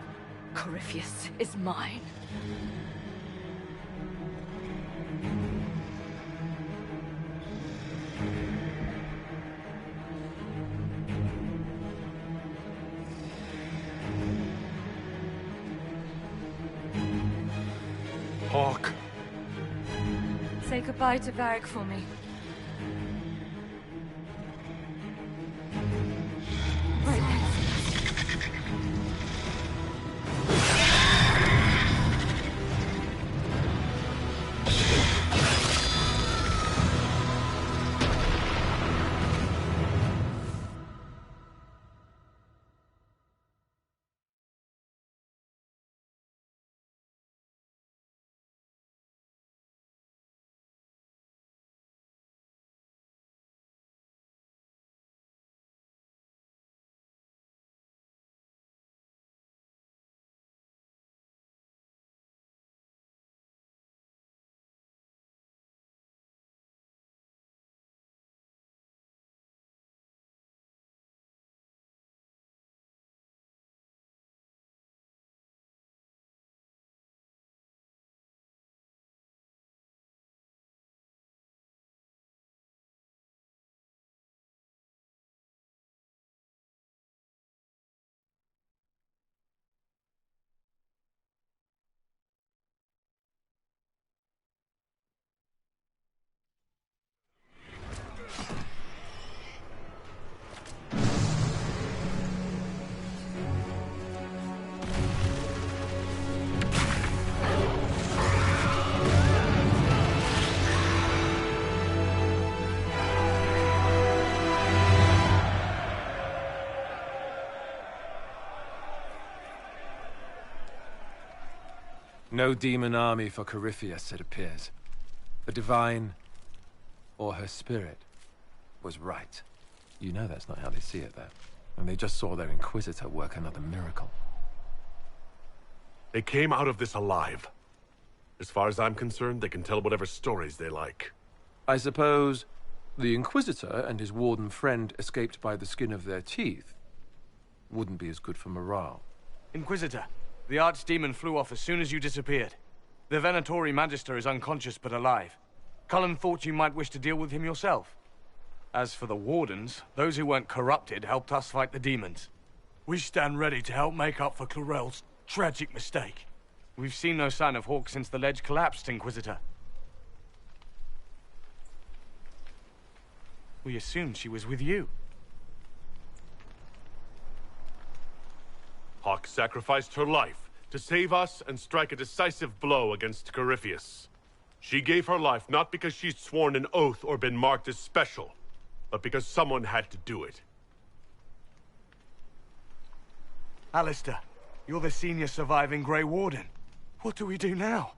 Corypheus is mine. Hawke. Say goodbye to Varric for me. Right then. No demon army for Corypheus, it appears. The Divine, or her spirit, was right. You know that's not how they see it, though. And they just saw their Inquisitor work another miracle. They came out of this alive. As far as I'm concerned, they can tell whatever stories they like. I suppose the Inquisitor and his Warden friend escaped by the skin of their teeth. Wouldn't be as good for morale. Inquisitor, the Archdemon flew off as soon as you disappeared. The Venatori Magister is unconscious but alive. Cullen thought you might wish to deal with him yourself. As for the Wardens, those who weren't corrupted helped us fight the demons. We stand ready to help make up for Clarel's tragic mistake. We've seen no sign of Hawke since the ledge collapsed, Inquisitor. We assumed she was with you. Hawke sacrificed her life to save us and strike a decisive blow against Corypheus. She gave her life not because she'd sworn an oath or been marked as special, but because someone had to do it. Alistair, you're the senior surviving Grey Warden. What do we do now?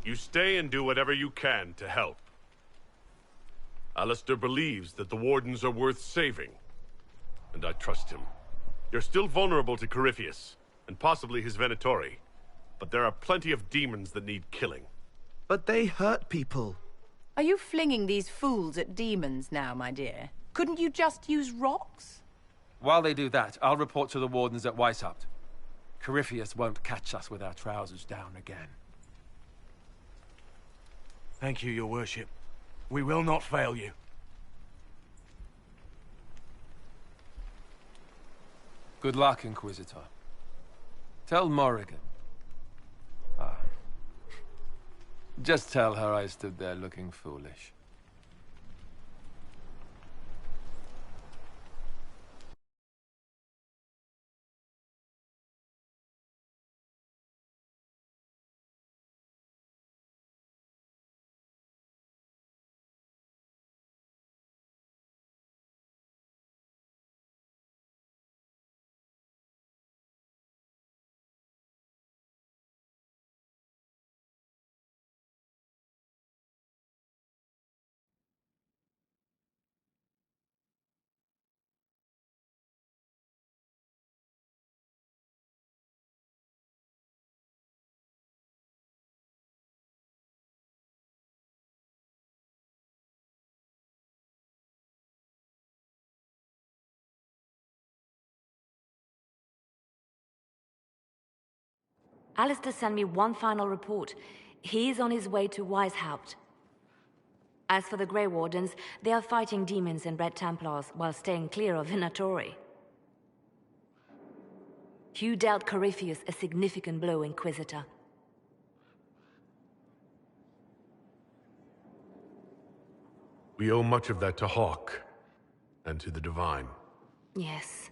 You stay and do whatever you can to help. Alistair believes that the Wardens are worth saving, and I trust him. You're still vulnerable to Corypheus, and possibly his Venatori, but there are plenty of demons that need killing. But they hurt people. Are you flinging these fools at demons now, my dear? Couldn't you just use rocks? While they do that, I'll report to the Wardens at Weishaupt. Corypheus won't catch us with our trousers down again. Thank you, your worship. We will not fail you. Good luck, Inquisitor. Tell Morrigan. Just tell her I stood there looking foolish. Alistair sent me one final report. He's on his way to Weishaupt. As for the Grey Wardens, they are fighting demons and Red Templars while staying clear of Venatori. Hugh dealt Corypheus a significant blow, Inquisitor. We owe much of that to Hawke, and to the Divine. Yes.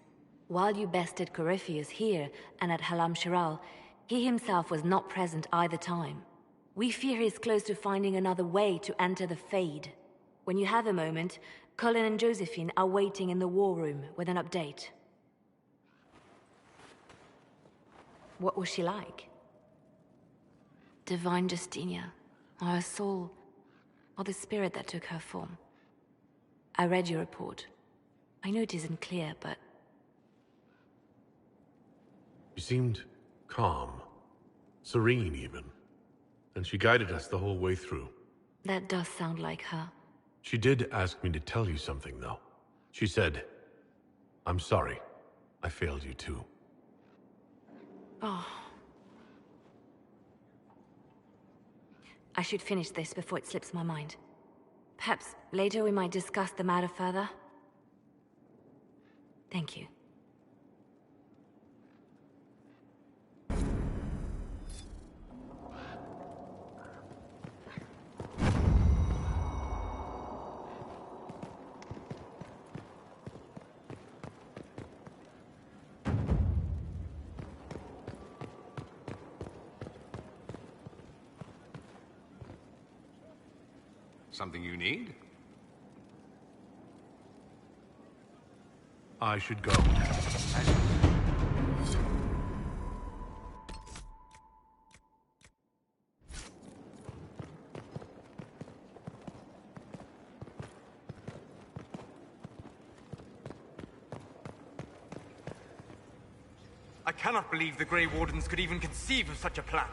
While you bested Corypheus here and at Halam Shiral, he himself was not present either time. We fear he's close to finding another way to enter the Fade. When you have a moment, Colin and Josephine are waiting in the war room with an update. What was she like? Divine Justinia, or her soul, or the spirit that took her form. I read your report. I know it isn't clear, but... She seemed calm, serene even, and she guided us the whole way through. That does sound like her. She did ask me to tell you something, though. She said, "I'm sorry. I failed you too." Oh. I should finish this before it slips my mind. Perhaps later we might discuss the matter further. Thank you. Something you need? I should go. I cannot believe the Grey Wardens could even conceive of such a plan.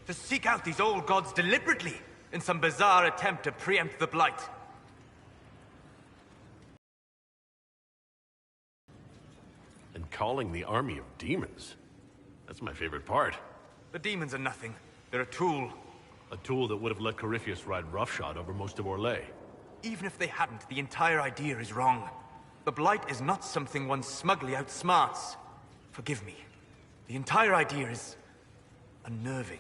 To seek out these old gods deliberately, in some bizarre attempt to preempt the Blight. And calling the army of demons. That's my favorite part. The demons are nothing. They're a tool. A tool that would have let Corypheus ride roughshod over most of Orlais. Even if they hadn't, the entire idea is wrong. The Blight is not something one smugly outsmarts. Forgive me. The entire idea is... unnerving.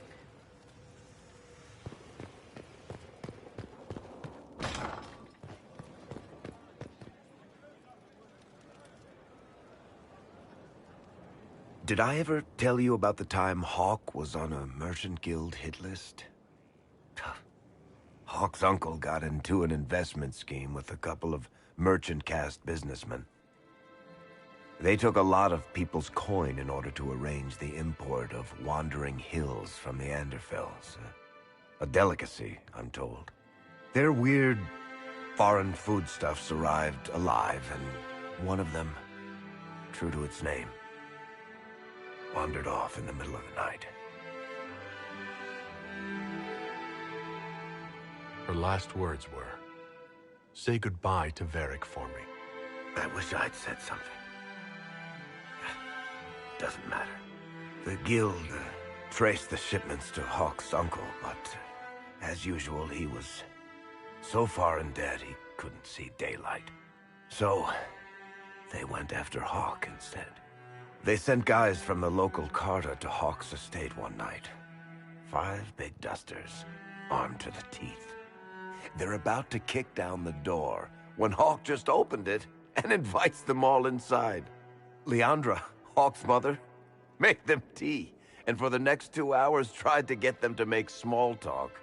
Did I ever tell you about the time Hawke was on a Merchant Guild hit list? Hawke's uncle got into an investment scheme with a couple of merchant caste businessmen. They took a lot of people's coin in order to arrange the import of wandering hills from the Anderfells. A delicacy, I'm told. Their weird foreign foodstuffs arrived alive, and one of them, true to its name, wandered off in the middle of the night. Her last words were, "Say goodbye to Varric for me." I wish I'd said something. Doesn't matter. The guild traced the shipments to Hawke's uncle, but as usual, he was so far in debt he couldn't see daylight. So they went after Hawke instead. They sent guys from the local carter to Hawke's estate one night. 5 big dusters, armed to the teeth. They're about to kick down the door when Hawke just opened it and invites them all inside. Leandra, Hawke's mother, made them tea, and for the next 2 hours tried to get them to make small talk.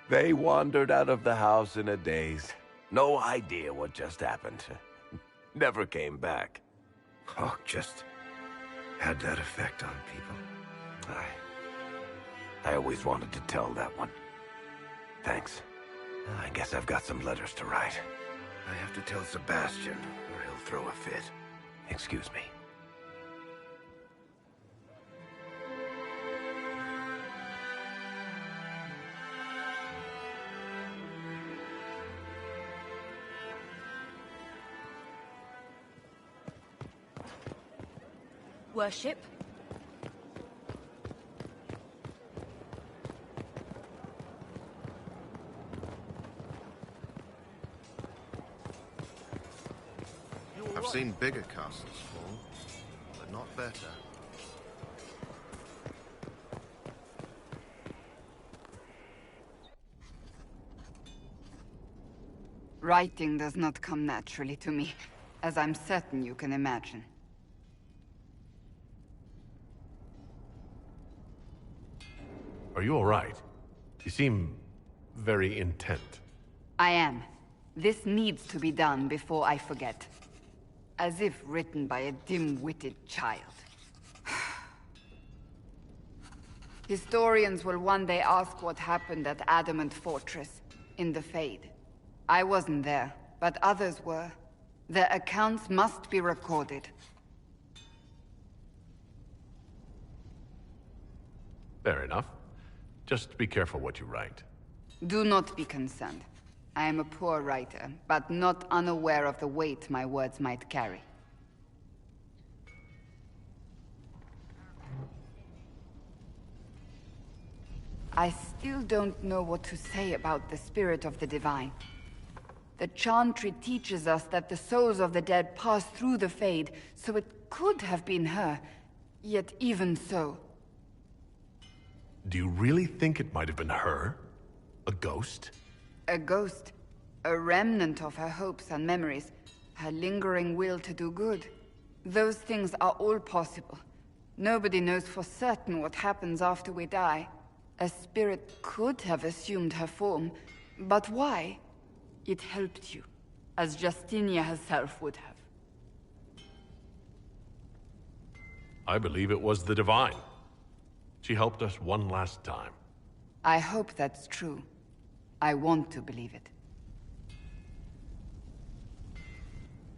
They wandered out of the house in a daze. No idea what just happened. Never came back. Hawke just had that effect on people. I always wanted to tell that one. Thanks. I guess I've got some letters to write. I have to tell Sebastian, or he'll throw a fit. Excuse me. Worship? seen bigger castles fall, but not better. Writing does not come naturally to me, as I'm certain you can imagine. Are you all right? You seem very intent. I am. This needs to be done before I forget. As if written by a dim-witted child. Historians will one day ask what happened at Adamant Fortress, in the Fade. I wasn't there, but others were. Their accounts must be recorded. Fair enough. Just be careful what you write. Do not be concerned. I am a poor writer, but not unaware of the weight my words might carry. I still don't know what to say about the spirit of the divine. The Chantry teaches us that the souls of the dead pass through the Fade, so it could have been her. Yet even so... Do you really think it might have been her? A ghost? A ghost. A remnant of her hopes and memories. Her lingering will to do good. Those things are all possible. Nobody knows for certain what happens after we die. A spirit could have assumed her form, but why? It helped you, as Justinia herself would have. I believe it was the Divine. She helped us one last time. I hope that's true. I want to believe it.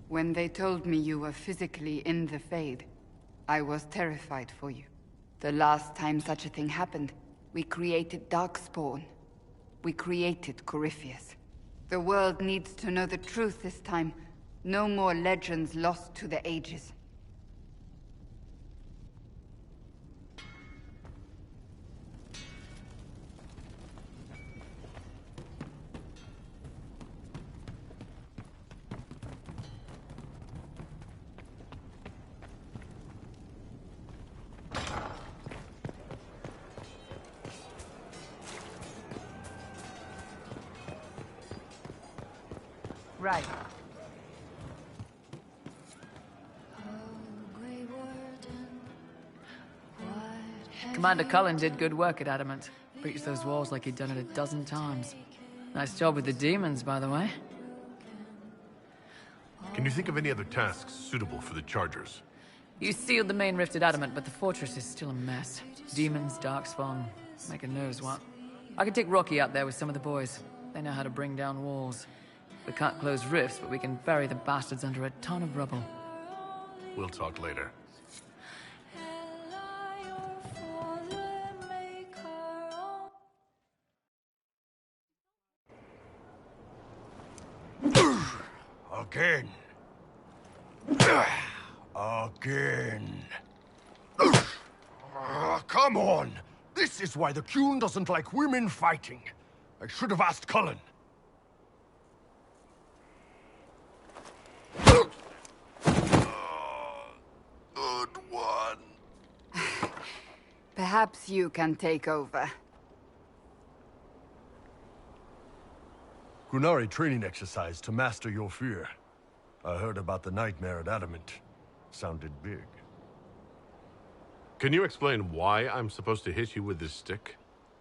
When they told me you were physically in the Fade, I was terrified for you. The last time such a thing happened, we created Darkspawn. We created Corypheus. The world needs to know the truth this time. No more legends lost to the ages. Right. Commander Cullen did good work at Adamant. Breached those walls like he'd done it a dozen times. Nice job with the demons, by the way. Can you think of any other tasks suitable for the Chargers? You sealed the main rift at Adamant, but the fortress is still a mess. Demons, Darkspawn, making knows what. I could take Rocky out there with some of the boys. They know how to bring down walls. We can't close rifts, but we can bury the bastards under a ton of rubble. We'll talk later. Again. Again. Come on! This is why the Qun doesn't like women fighting. I should have asked Cullen. Good one. Perhaps you can take over. Qunari training exercise to master your fear. I heard about the nightmare at Adamant. Sounded big. Can you explain why I'm supposed to hit you with this stick?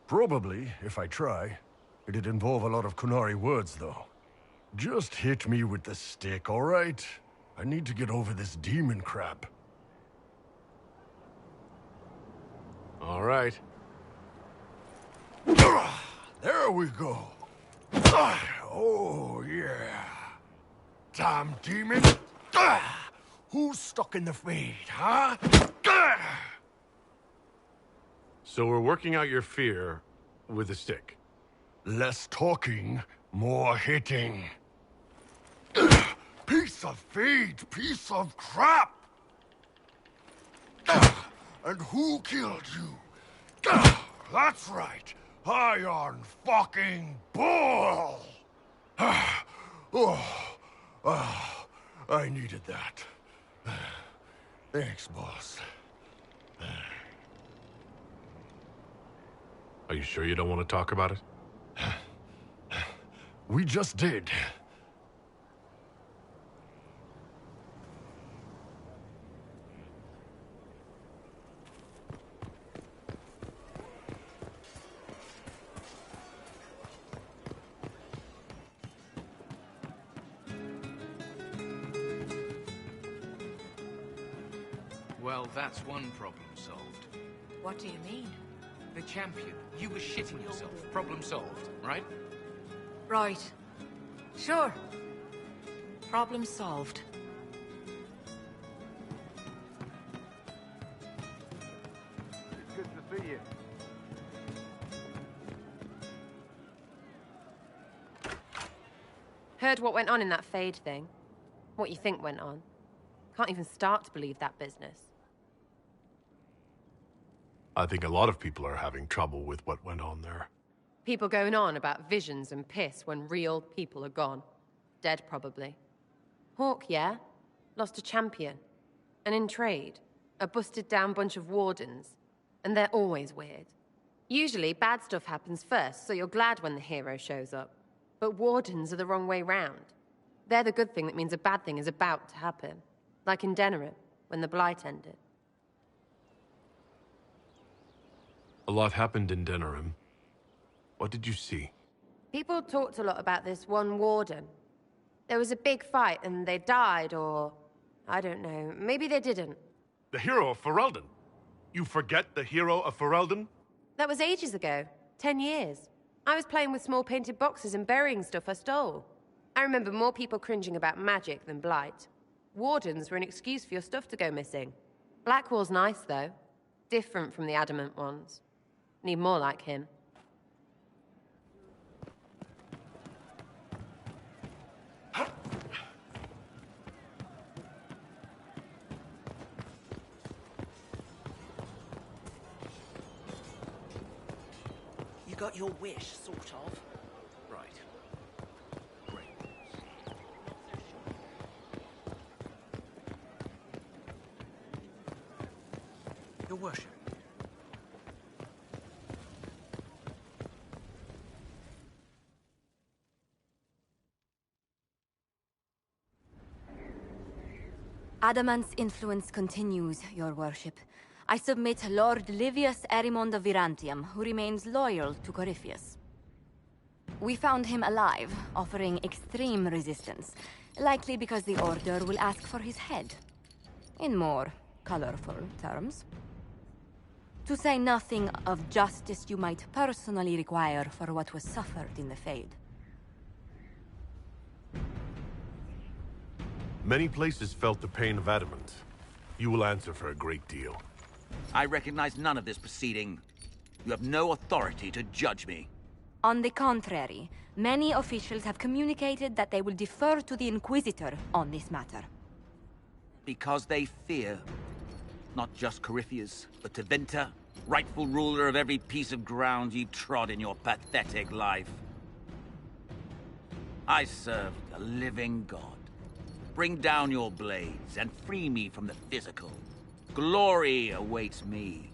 Probably, if I try. It'd involve a lot of Qunari words, though. Just hit me with the stick, all right? I need to get over this demon crap. All right. There we go. Oh, yeah. Damn demon. Who's stuck in the Fade, huh? So we're working out your fear with a stick. Less talking, more hitting. Piece of Fade, piece of crap! And who killed you? That's right, Iron fucking Bull! I needed that. Thanks, boss. Are you sure you don't want to talk about it? We just did. Well, that's one problem solved. What do you mean? The champion. You were shitting yourself. Problem solved, right? Right. Sure. Problem solved. It's good to see you. Heard what went on in that Fade thing? What you think went on? Can't even start to believe that business. I think a lot of people are having trouble with what went on there. People going on about visions and piss when real people are gone. Dead, probably. Hawke, yeah? Lost a champion. And in trade, a busted-down bunch of wardens. And they're always weird. Usually, bad stuff happens first, so you're glad when the hero shows up. But wardens are the wrong way round. They're the good thing that means a bad thing is about to happen. Like in Denerim, when the Blight ended. A lot happened in Denerim. What did you see? People talked a lot about this one warden. There was a big fight and they died, or... I don't know. Maybe they didn't. The hero of Ferelden. You forget the hero of Ferelden? That was ages ago. 10 years. I was playing with small painted boxes and burying stuff I stole. I remember more people cringing about magic than Blight. Wardens were an excuse for your stuff to go missing. Blackwall's nice, though. Different from the adamant ones. Need more like him. You got your wish, sort of. Right. Great. Your worship. Adamant's influence continues, your worship. I submit Lord Livius Erimond of Virantium, who remains loyal to Corypheus. We found him alive, offering extreme resistance, likely because the Order will ask for his head. In more colorful terms. To say nothing of justice you might personally require for what was suffered in the Fade. Many places felt the pain of adamant. You will answer for a great deal. I recognize none of this proceeding. You have no authority to judge me. On the contrary, many officials have communicated that they will defer to the Inquisitor on this matter. Because they fear. Not just Corypheus, but Tevinter, rightful ruler of every piece of ground you trod in your pathetic life. I serve the living God. Bring down your blades and free me from the physical. Glory awaits me.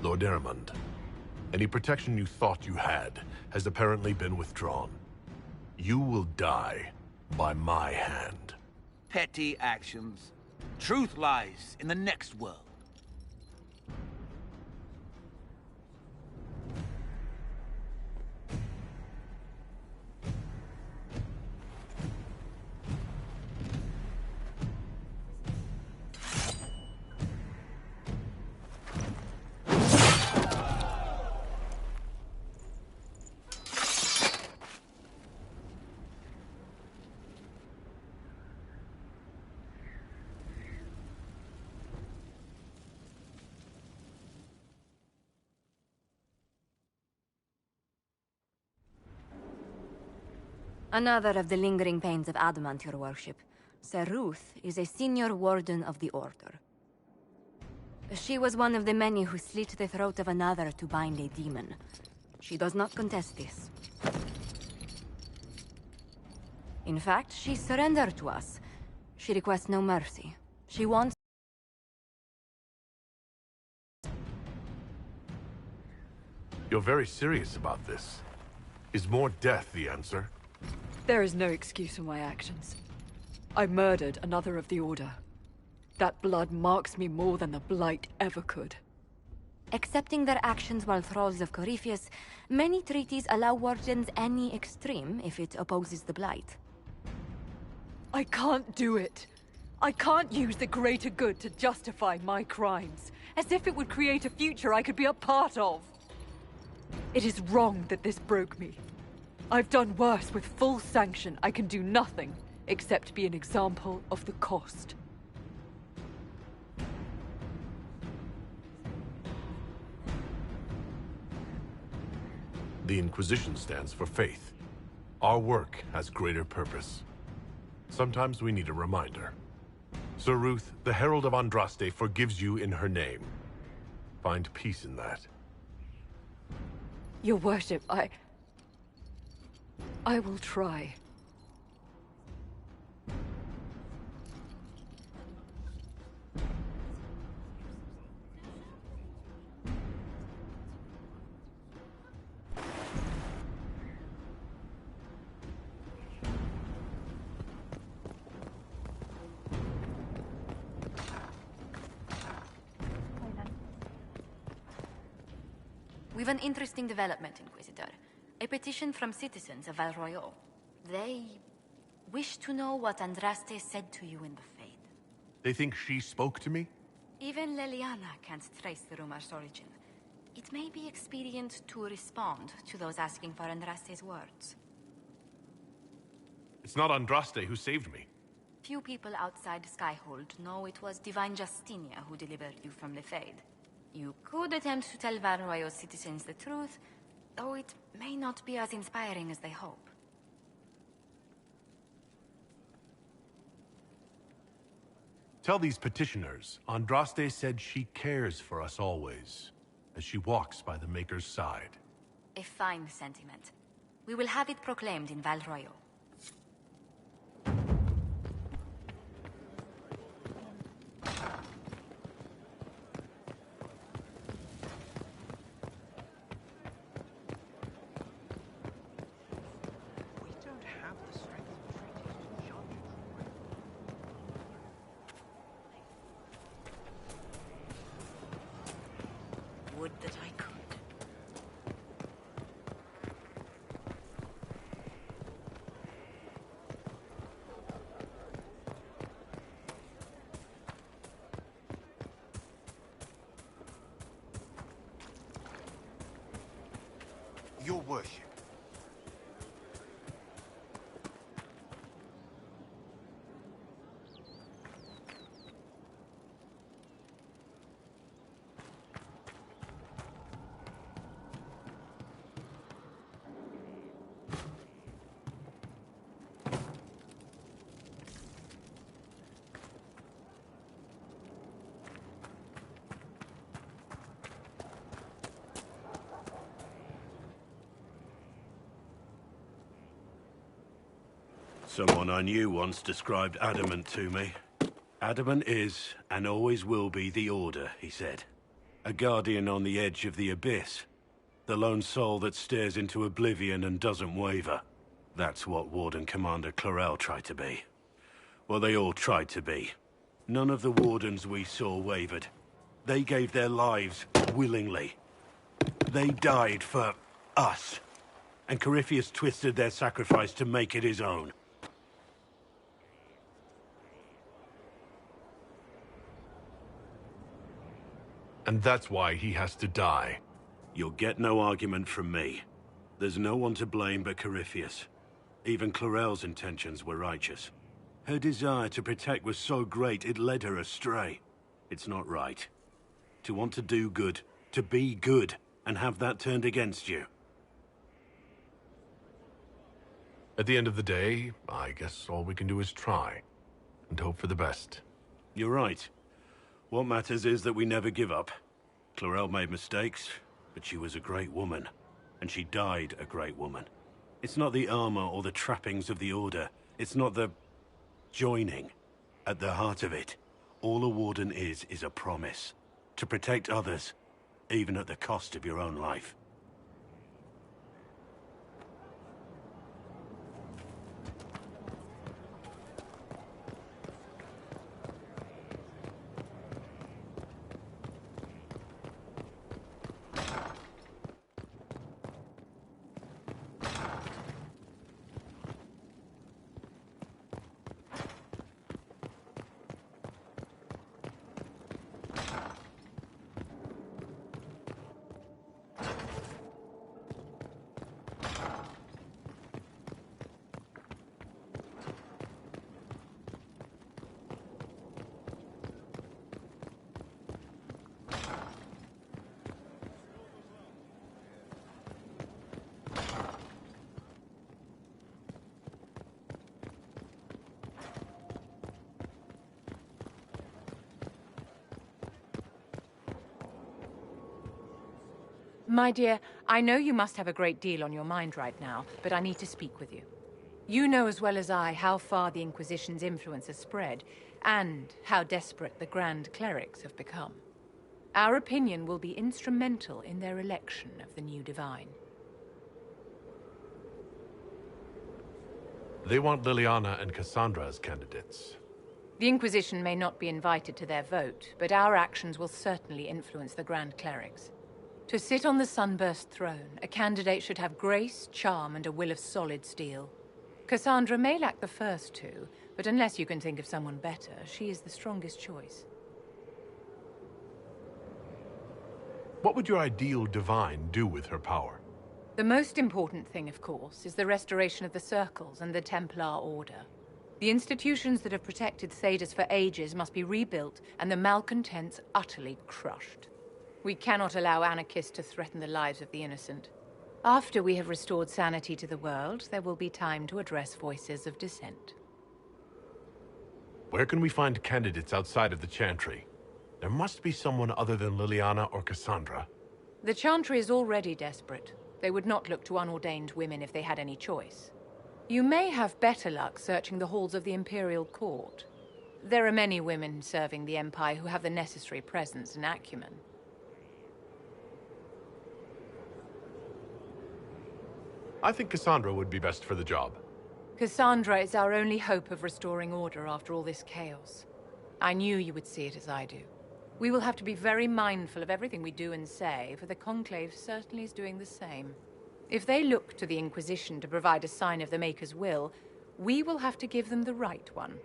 Lord Erimond, any protection you thought you had has apparently been withdrawn. You will die by my hand. Petty actions. Truth lies in the next world. Another of the lingering pains of Adamant, your worship. Ser Ruth is a senior warden of the Order. She was one of the many who slit the throat of another to bind a demon. She does not contest this. In fact, she surrendered to us. She requests no mercy. She wants... You're very serious about this. Is more death the answer? There is no excuse for my actions. I murdered another of the Order. That blood marks me more than the Blight ever could. Accepting their actions while thralls of Corypheus, many treaties allow Wardens any extreme if it opposes the Blight. I can't do it. I can't use the greater good to justify my crimes, as if it would create a future I could be a part of. It is wrong that this broke me. I've done worse with full sanction. I can do nothing except be an example of the cost. The Inquisition stands for faith. Our work has greater purpose. Sometimes we need a reminder. Sir Ruth, the Herald of Andraste forgives you in her name. Find peace in that. Your worship, I will try. We've an interesting development, Inquisitor. A petition from citizens of Val Royeaux. They wish to know what Andraste said to you in the Fade. They think she spoke to me? Even Leliana can't trace the rumor's origin. It may be expedient to respond to those asking for Andraste's words. It's not Andraste who saved me. Few people outside Skyhold know it was Divine Justinia who delivered you from the Fade. You could attempt to tell Val Royeaux's citizens the truth, though it may not be as inspiring as they hope. Tell these petitioners, Andraste said she cares for us always, as she walks by the Maker's side. A fine sentiment. We will have it proclaimed in Val Royeaux. Would that I could. Your worship. Someone I knew once described Adamant to me. Adamant is, and always will be, the Order, he said. A guardian on the edge of the abyss. The lone soul that stares into oblivion and doesn't waver. That's what Warden Commander Clarel tried to be. Well, they all tried to be. None of the Wardens we saw wavered. They gave their lives willingly. They died for us. And Corypheus twisted their sacrifice to make it his own. And that's why he has to die. You'll get no argument from me. There's no one to blame but Corypheus. Even Clarel's intentions were righteous. Her desire to protect was so great it led her astray. It's not right. To want to do good, to be good, and have that turned against you. At the end of the day, I guess all we can do is try. And hope for the best. You're right. What matters is that we never give up. Clarel made mistakes, but she was a great woman. And she died a great woman. It's not the armor or the trappings of the Order. It's not the joining at the heart of it. All a Warden is a promise. To protect others, even at the cost of your own life. My dear, I know you must have a great deal on your mind right now, but I need to speak with you. You know as well as I how far the Inquisition's influence has spread, and how desperate the Grand Clerics have become. Our opinion will be instrumental in their election of the new Divine. They want Leliana and Cassandra as candidates. The Inquisition may not be invited to their vote, but our actions will certainly influence the Grand Clerics. To sit on the Sunburst throne, a candidate should have grace, charm, and a will of solid steel. Cassandra may lack the first two, but unless you can think of someone better, she is the strongest choice. What would your ideal Divine do with her power? The most important thing, of course, is the restoration of the Circles and the Templar Order. The institutions that have protected Thedas for ages must be rebuilt, and the malcontents utterly crushed. We cannot allow anarchists to threaten the lives of the innocent. After we have restored sanity to the world, there will be time to address voices of dissent. Where can we find candidates outside of the Chantry? There must be someone other than Leliana or Cassandra. The Chantry is already desperate. They would not look to unordained women if they had any choice. You may have better luck searching the halls of the Imperial Court. There are many women serving the Empire who have the necessary presence and acumen. I think Cassandra would be best for the job. Cassandra is our only hope of restoring order after all this chaos. I knew you would see it as I do. We will have to be very mindful of everything we do and say, for the Conclave certainly is doing the same. If they look to the Inquisition to provide a sign of the Maker's will, we will have to give them the right one.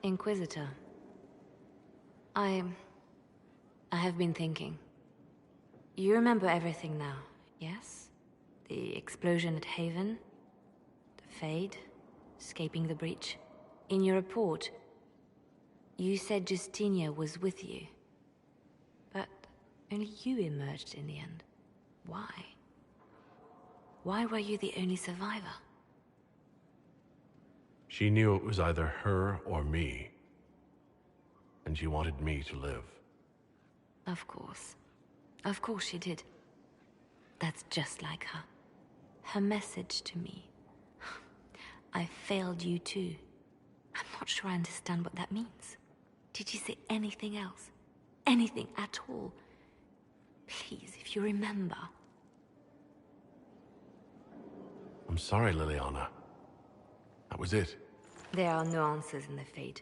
Inquisitor, I have been thinking. You remember everything now, yes? The explosion at Haven, the Fade, escaping the breach. In your report, you said Justinia was with you. But only you emerged in the end. Why? Why were you the only survivor? She knew it was either her or me. And she wanted me to live. Of course. Of course she did. That's just like her. Her message to me. I failed you too. I'm not sure I understand what that means. Did you say anything else? Anything at all? Please, if you remember. I'm sorry, Leliana. That was it. There are no answers in the Fade.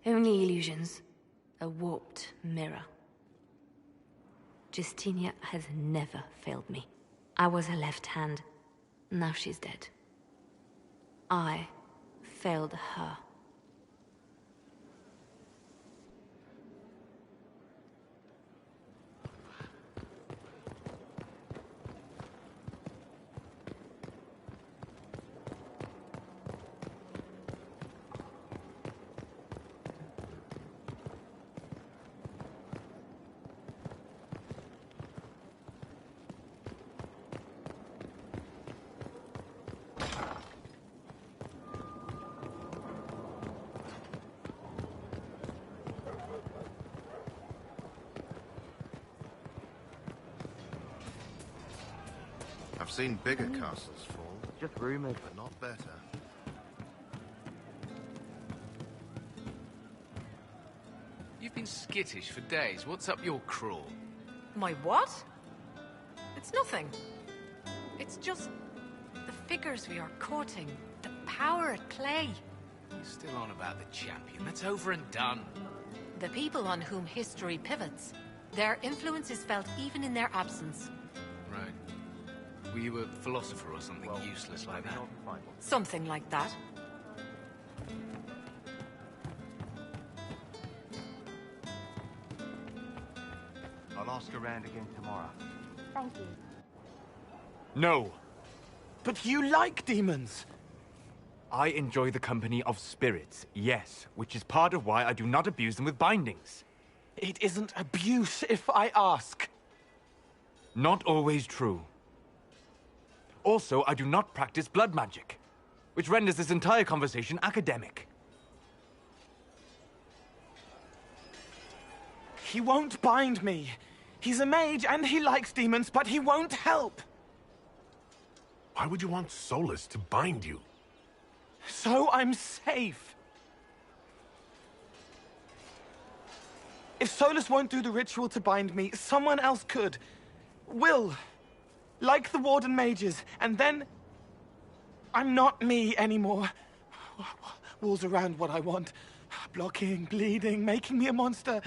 Only illusions. A warped mirror. Justinia has never failed me. I was her left hand. Now she's dead. I failed her. I've seen bigger castles fall. Just rumored. But not better. You've been skittish for days. What's up your craw? My what? It's nothing. It's just the figures we are courting, the power at play. You're still on about the champion. That's over and done. The people on whom history pivots. Their influence is felt even in their absence. Right. Were you a philosopher or something useless like that? Something like that. I'll ask around again tomorrow. Thank you. No. But you like demons! I enjoy the company of spirits, yes, which is part of why I do not abuse them with bindings. It isn't abuse if I ask. Not always true. Also, I do not practice blood magic, which renders this entire conversation academic. He won't bind me. He's a mage and he likes demons, but he won't help. Why would you want Solus to bind you? So I'm safe. If Solus won't do the ritual to bind me, someone else could. Will. Like the Warden mages, and then... I'm not me anymore. Walls around what I want. Blocking, bleeding, making me a monster.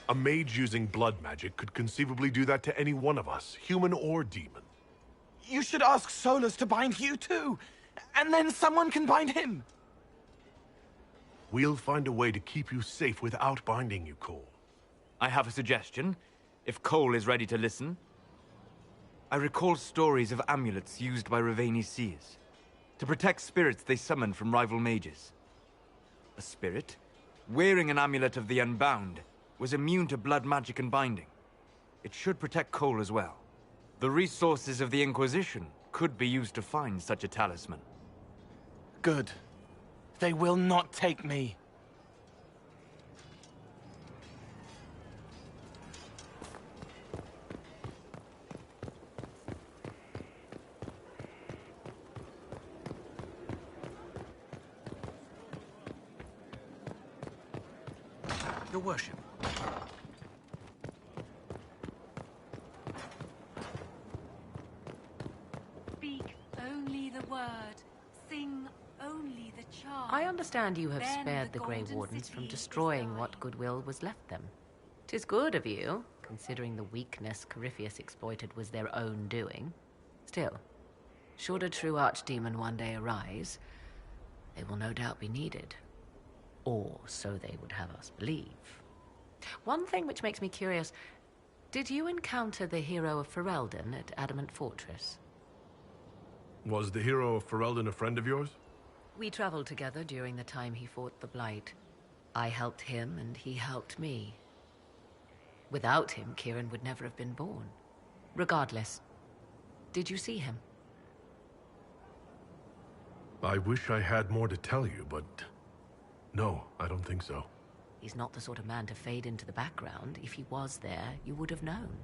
A mage using blood magic could conceivably do that to any one of us, human or demon. You should ask Solus to bind you too. And then someone can bind him. We'll find a way to keep you safe without binding you, Cole. I have a suggestion, if Cole is ready to listen. I recall stories of amulets used by Rivaini seers to protect spirits they summoned from rival mages. A spirit, wearing an amulet of the Unbound, was immune to blood magic and binding. It should protect Cole as well. The resources of the Inquisition could be used to find such a talisman. Good. They will not take me. Your worship. Speak only the word. Sing only the charm. I understand you have Then spared the Grey golden Wardens from city destroying what goodwill was left them. 'Tis good of you, considering the weakness Corypheus exploited was their own doing. Still, should a true archdemon one day arise, they will no doubt be needed. Or so they would have us believe. One thing which makes me curious, did you encounter the hero of Ferelden at Adamant Fortress? Was the hero of Ferelden a friend of yours? We traveled together during the time he fought the Blight. I helped him and he helped me. Without him, Kieran would never have been born. Regardless, did you see him? I wish I had more to tell you, but... no, I don't think so. He's not the sort of man to fade into the background. If he was there, you would have known.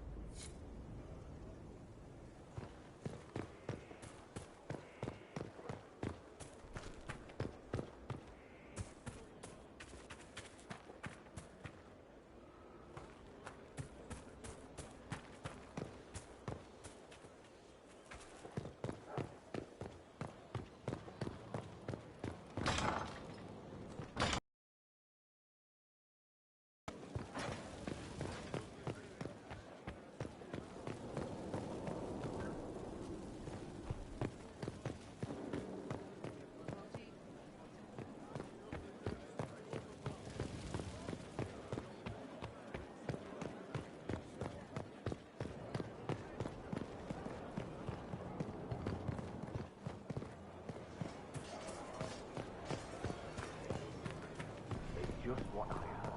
Just what I heard.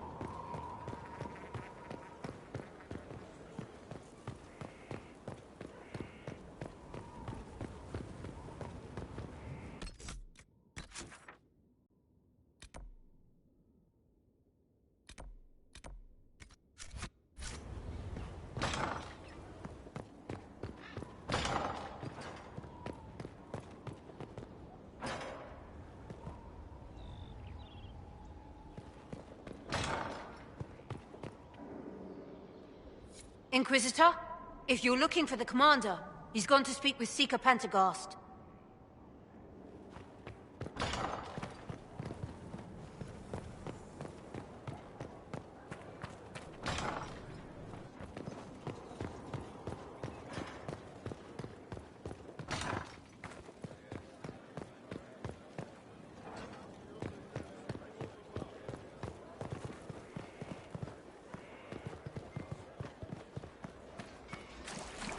Inquisitor, if you're looking for the commander, he's gone to speak with Seeker Pentecost.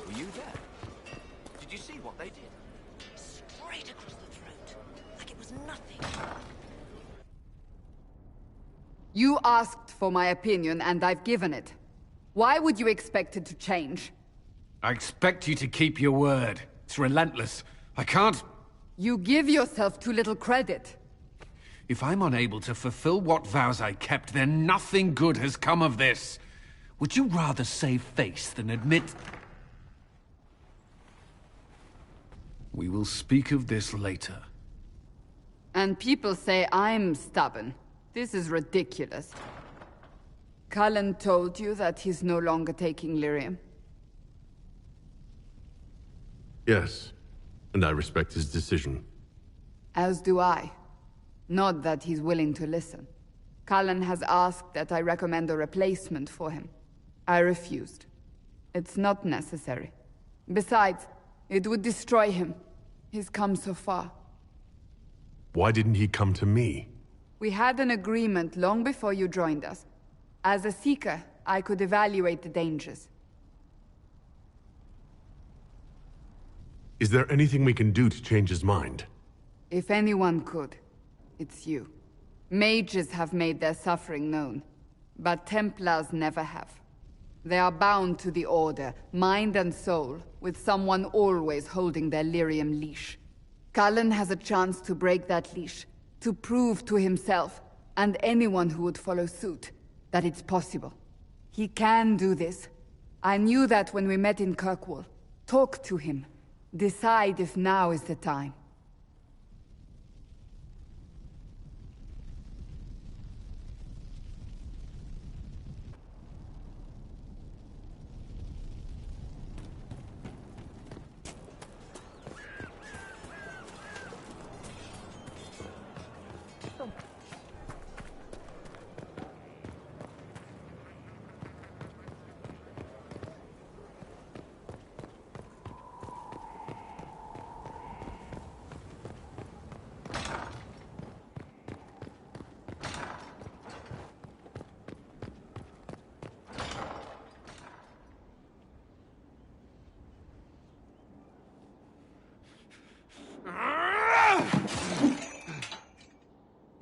Were you there? Did you see what they did? Straight across the throat, like it was nothing. You asked for my opinion, and I've given it. Why would you expect it to change? I expect you to keep your word. It's relentless. I can't... You give yourself too little credit. If I'm unable to fulfill what vows I kept, then nothing good has come of this. Would you rather save face than admit... We will speak of this later. And people say I'm stubborn. This is ridiculous. Cullen told you that he's no longer taking lyrium? Yes, and I respect his decision. As do I. Not that he's willing to listen. Cullen has asked that I recommend a replacement for him. I refused. It's not necessary. Besides, it would destroy him. He's come so far. Why didn't he come to me? We had an agreement long before you joined us. As a Seeker, I could evaluate the dangers. Is there anything we can do to change his mind? If anyone could, it's you. Mages have made their suffering known, but Templars never have. They are bound to the Order, mind and soul, with someone always holding their lyrium leash. Cullen has a chance to break that leash, to prove to himself, and anyone who would follow suit, that it's possible. He can do this. I knew that when we met in Kirkwall. Talk to him. Decide if now is the time.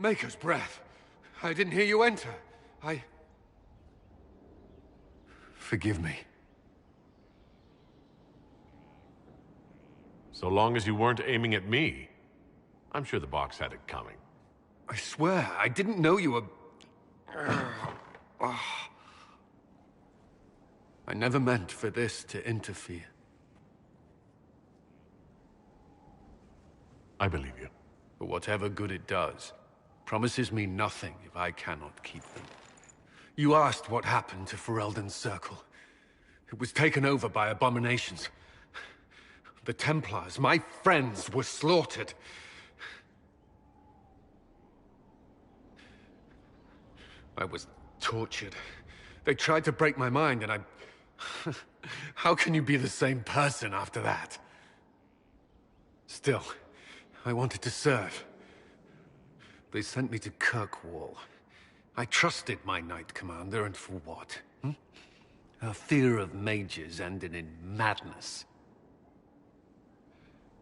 Maker's breath. I didn't hear you enter. Forgive me. So long as you weren't aiming at me, I'm sure the box had it coming. I swear, I didn't know you were... I never meant for this to interfere. I believe you. But whatever good it does, promises me nothing if I cannot keep them. You asked what happened to Ferelden's Circle. It was taken over by abominations. The Templars, my friends, were slaughtered. I was tortured. They tried to break my mind, and I... How can you be the same person after that? Still, I wanted to serve. They sent me to Kirkwall. I trusted my Knight Commander, and for what? Her fear of mages ended in madness.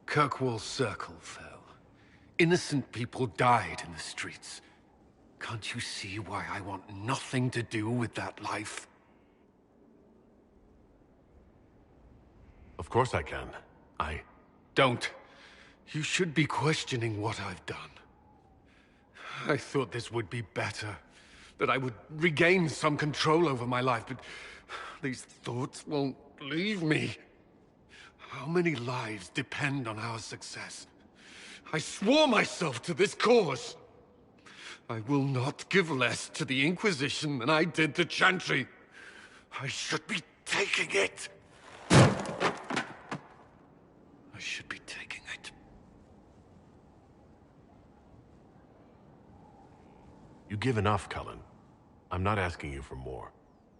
Kirkwall Circle fell. Innocent people died in the streets. Can't you see why I want nothing to do with that life? Of course I can. Don't. You should be questioning what I've done. I thought this would be better. That I would regain some control over my life, but these thoughts won't leave me. How many lives depend on our success? I swore myself to this cause. I will not give less to the Inquisition than I did to Chantry. I should be taking it! I should be taking it. You give enough, Cullen. I'm not asking you for more.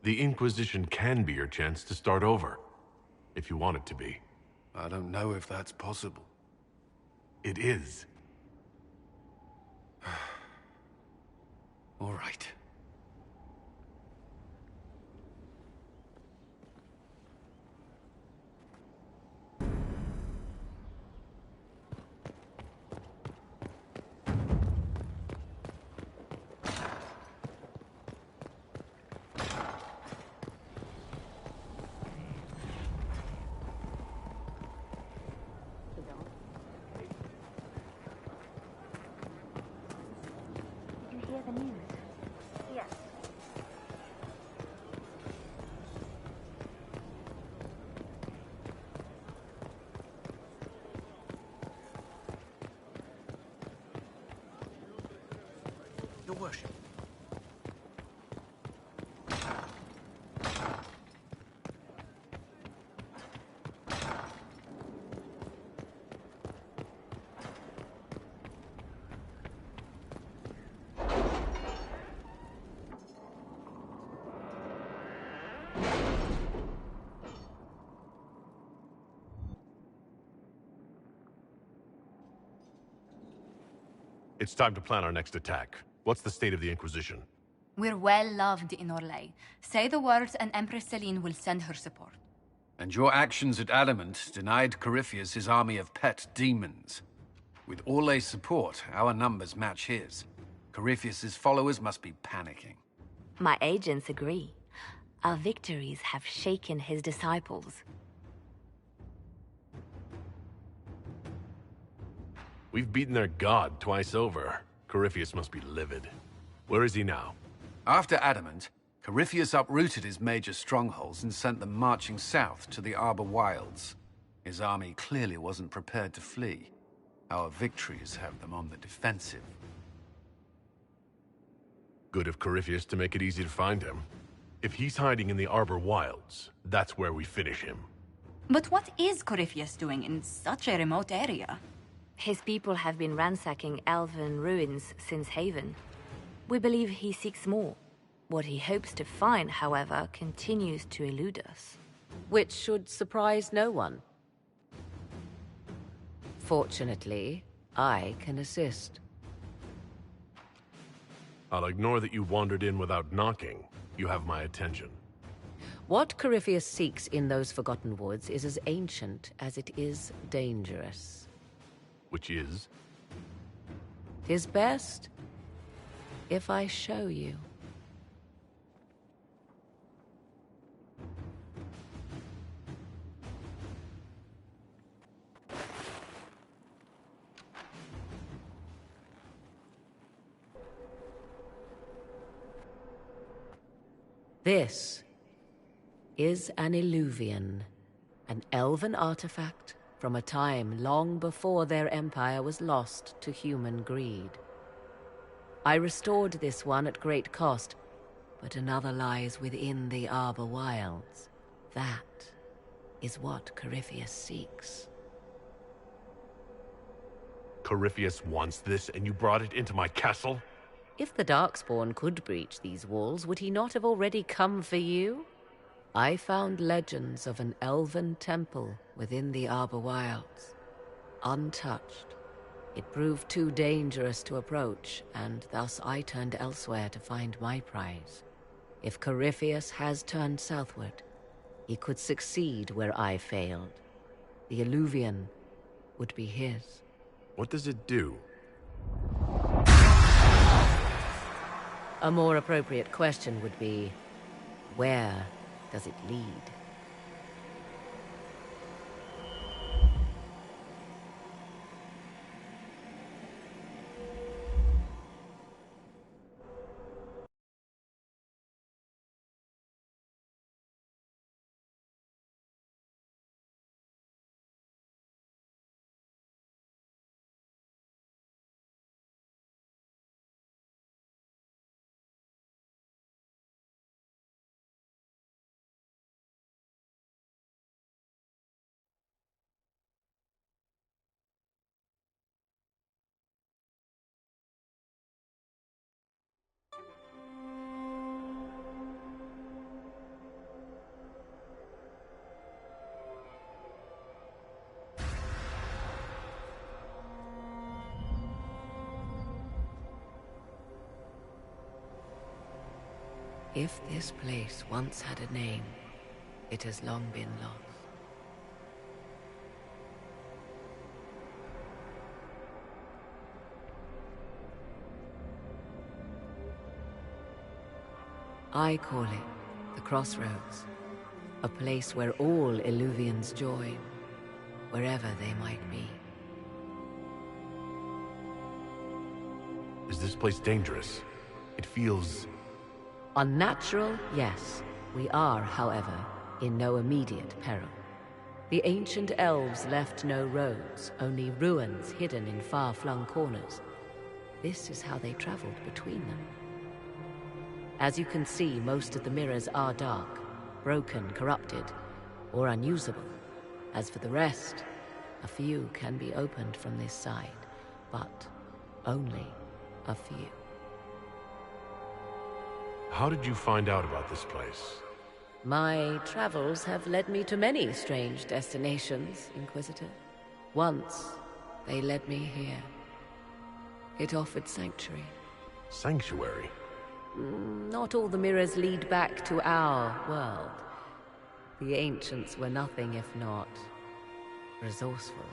The Inquisition can be your chance to start over. If you want it to be. I don't know if that's possible. It is. All right. Did you hear the news? Yes. Your worship. It's time to plan our next attack. What's the state of the Inquisition? We're well loved in Orlais. Say the words and Empress Celine will send her support. And your actions at Adamant denied Corypheus his army of pet demons. With Orlais' support, our numbers match his. Corypheus' followers must be panicking. My agents agree. Our victories have shaken his disciples. We've beaten their god twice over. Corypheus must be livid. Where is he now? After Adamant, Corypheus uprooted his major strongholds and sent them marching south to the Arbor Wilds. His army clearly wasn't prepared to flee. Our victories have them on the defensive. Good of Corypheus to make it easy to find him. If he's hiding in the Arbor Wilds, that's where we finish him. But what is Corypheus doing in such a remote area? His people have been ransacking elven ruins since Haven. We believe he seeks more. What he hopes to find, however, continues to elude us. Which should surprise no one. Fortunately, I can assist. I'll ignore that you wandered in without knocking. You have my attention. What Corypheus seeks in those Forgotten Woods is as ancient as it is dangerous. Which is? Tis best if I show you. This is an Illuvian, an elven artifact from a time long before their empire was lost to human greed. I restored this one at great cost, but another lies within the Arbor Wilds. That is what Corypheus seeks. Corypheus wants this, and you brought it into my castle? If the Darkspawn could breach these walls, would he not have already come for you? I found legends of an elven temple within the Arbor Wilds. Untouched. It proved too dangerous to approach, and thus I turned elsewhere to find my prize. If Corypheus has turned southward, he could succeed where I failed. The Illuvian would be his. What does it do? A more appropriate question would be, where does it lead? If this place once had a name, it has long been lost. I call it the Crossroads, a place where all Illuvians join, wherever they might be. Is this place dangerous? It feels... Unnatural, yes. We are, however, in no immediate peril. The ancient elves left no roads, only ruins hidden in far-flung corners. This is how they traveled between them. As you can see, most of the mirrors are dark, broken, corrupted, or unusable. As for the rest, a few can be opened from this side, but only a few. How did you find out about this place? My travels have led me to many strange destinations, Inquisitor. Once, they led me here. It offered sanctuary. Sanctuary? Not all the mirrors lead back to our world. The ancients were nothing if not resourceful.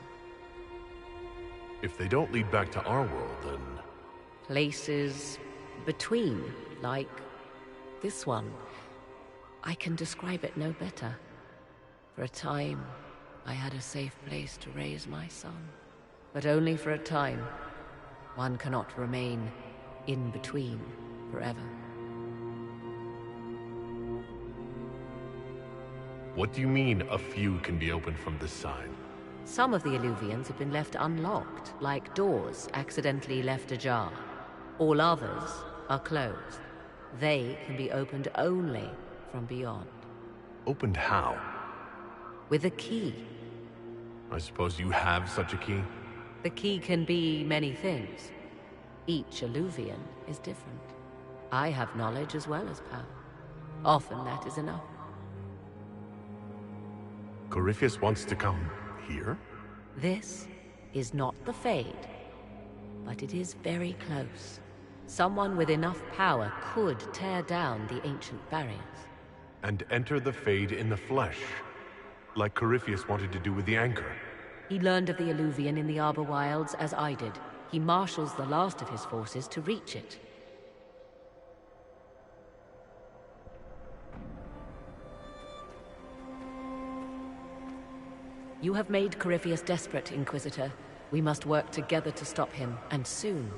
If they don't lead back to our world, then... Places between, like this one. I can describe it no better. For a time, I had a safe place to raise my son. But only for a time. One cannot remain in between forever. What do you mean, a few can be opened from this side? Some of the Illuvians have been left unlocked, like doors accidentally left ajar. All others are closed. They can be opened only from beyond. Opened how? With a key. I suppose you have such a key? The key can be many things. Each Illuvian is different. I have knowledge as well as power. Often that is enough. Corypheus wants to come here? This is not the Fade, but it is very close. Someone with enough power could tear down the ancient barriers. And enter the Fade in the flesh, like Corypheus wanted to do with the Anchor. He learned of the Illuvian in the Arbor Wilds as I did. He marshals the last of his forces to reach it. You have made Corypheus desperate, Inquisitor. We must work together to stop him, and soon.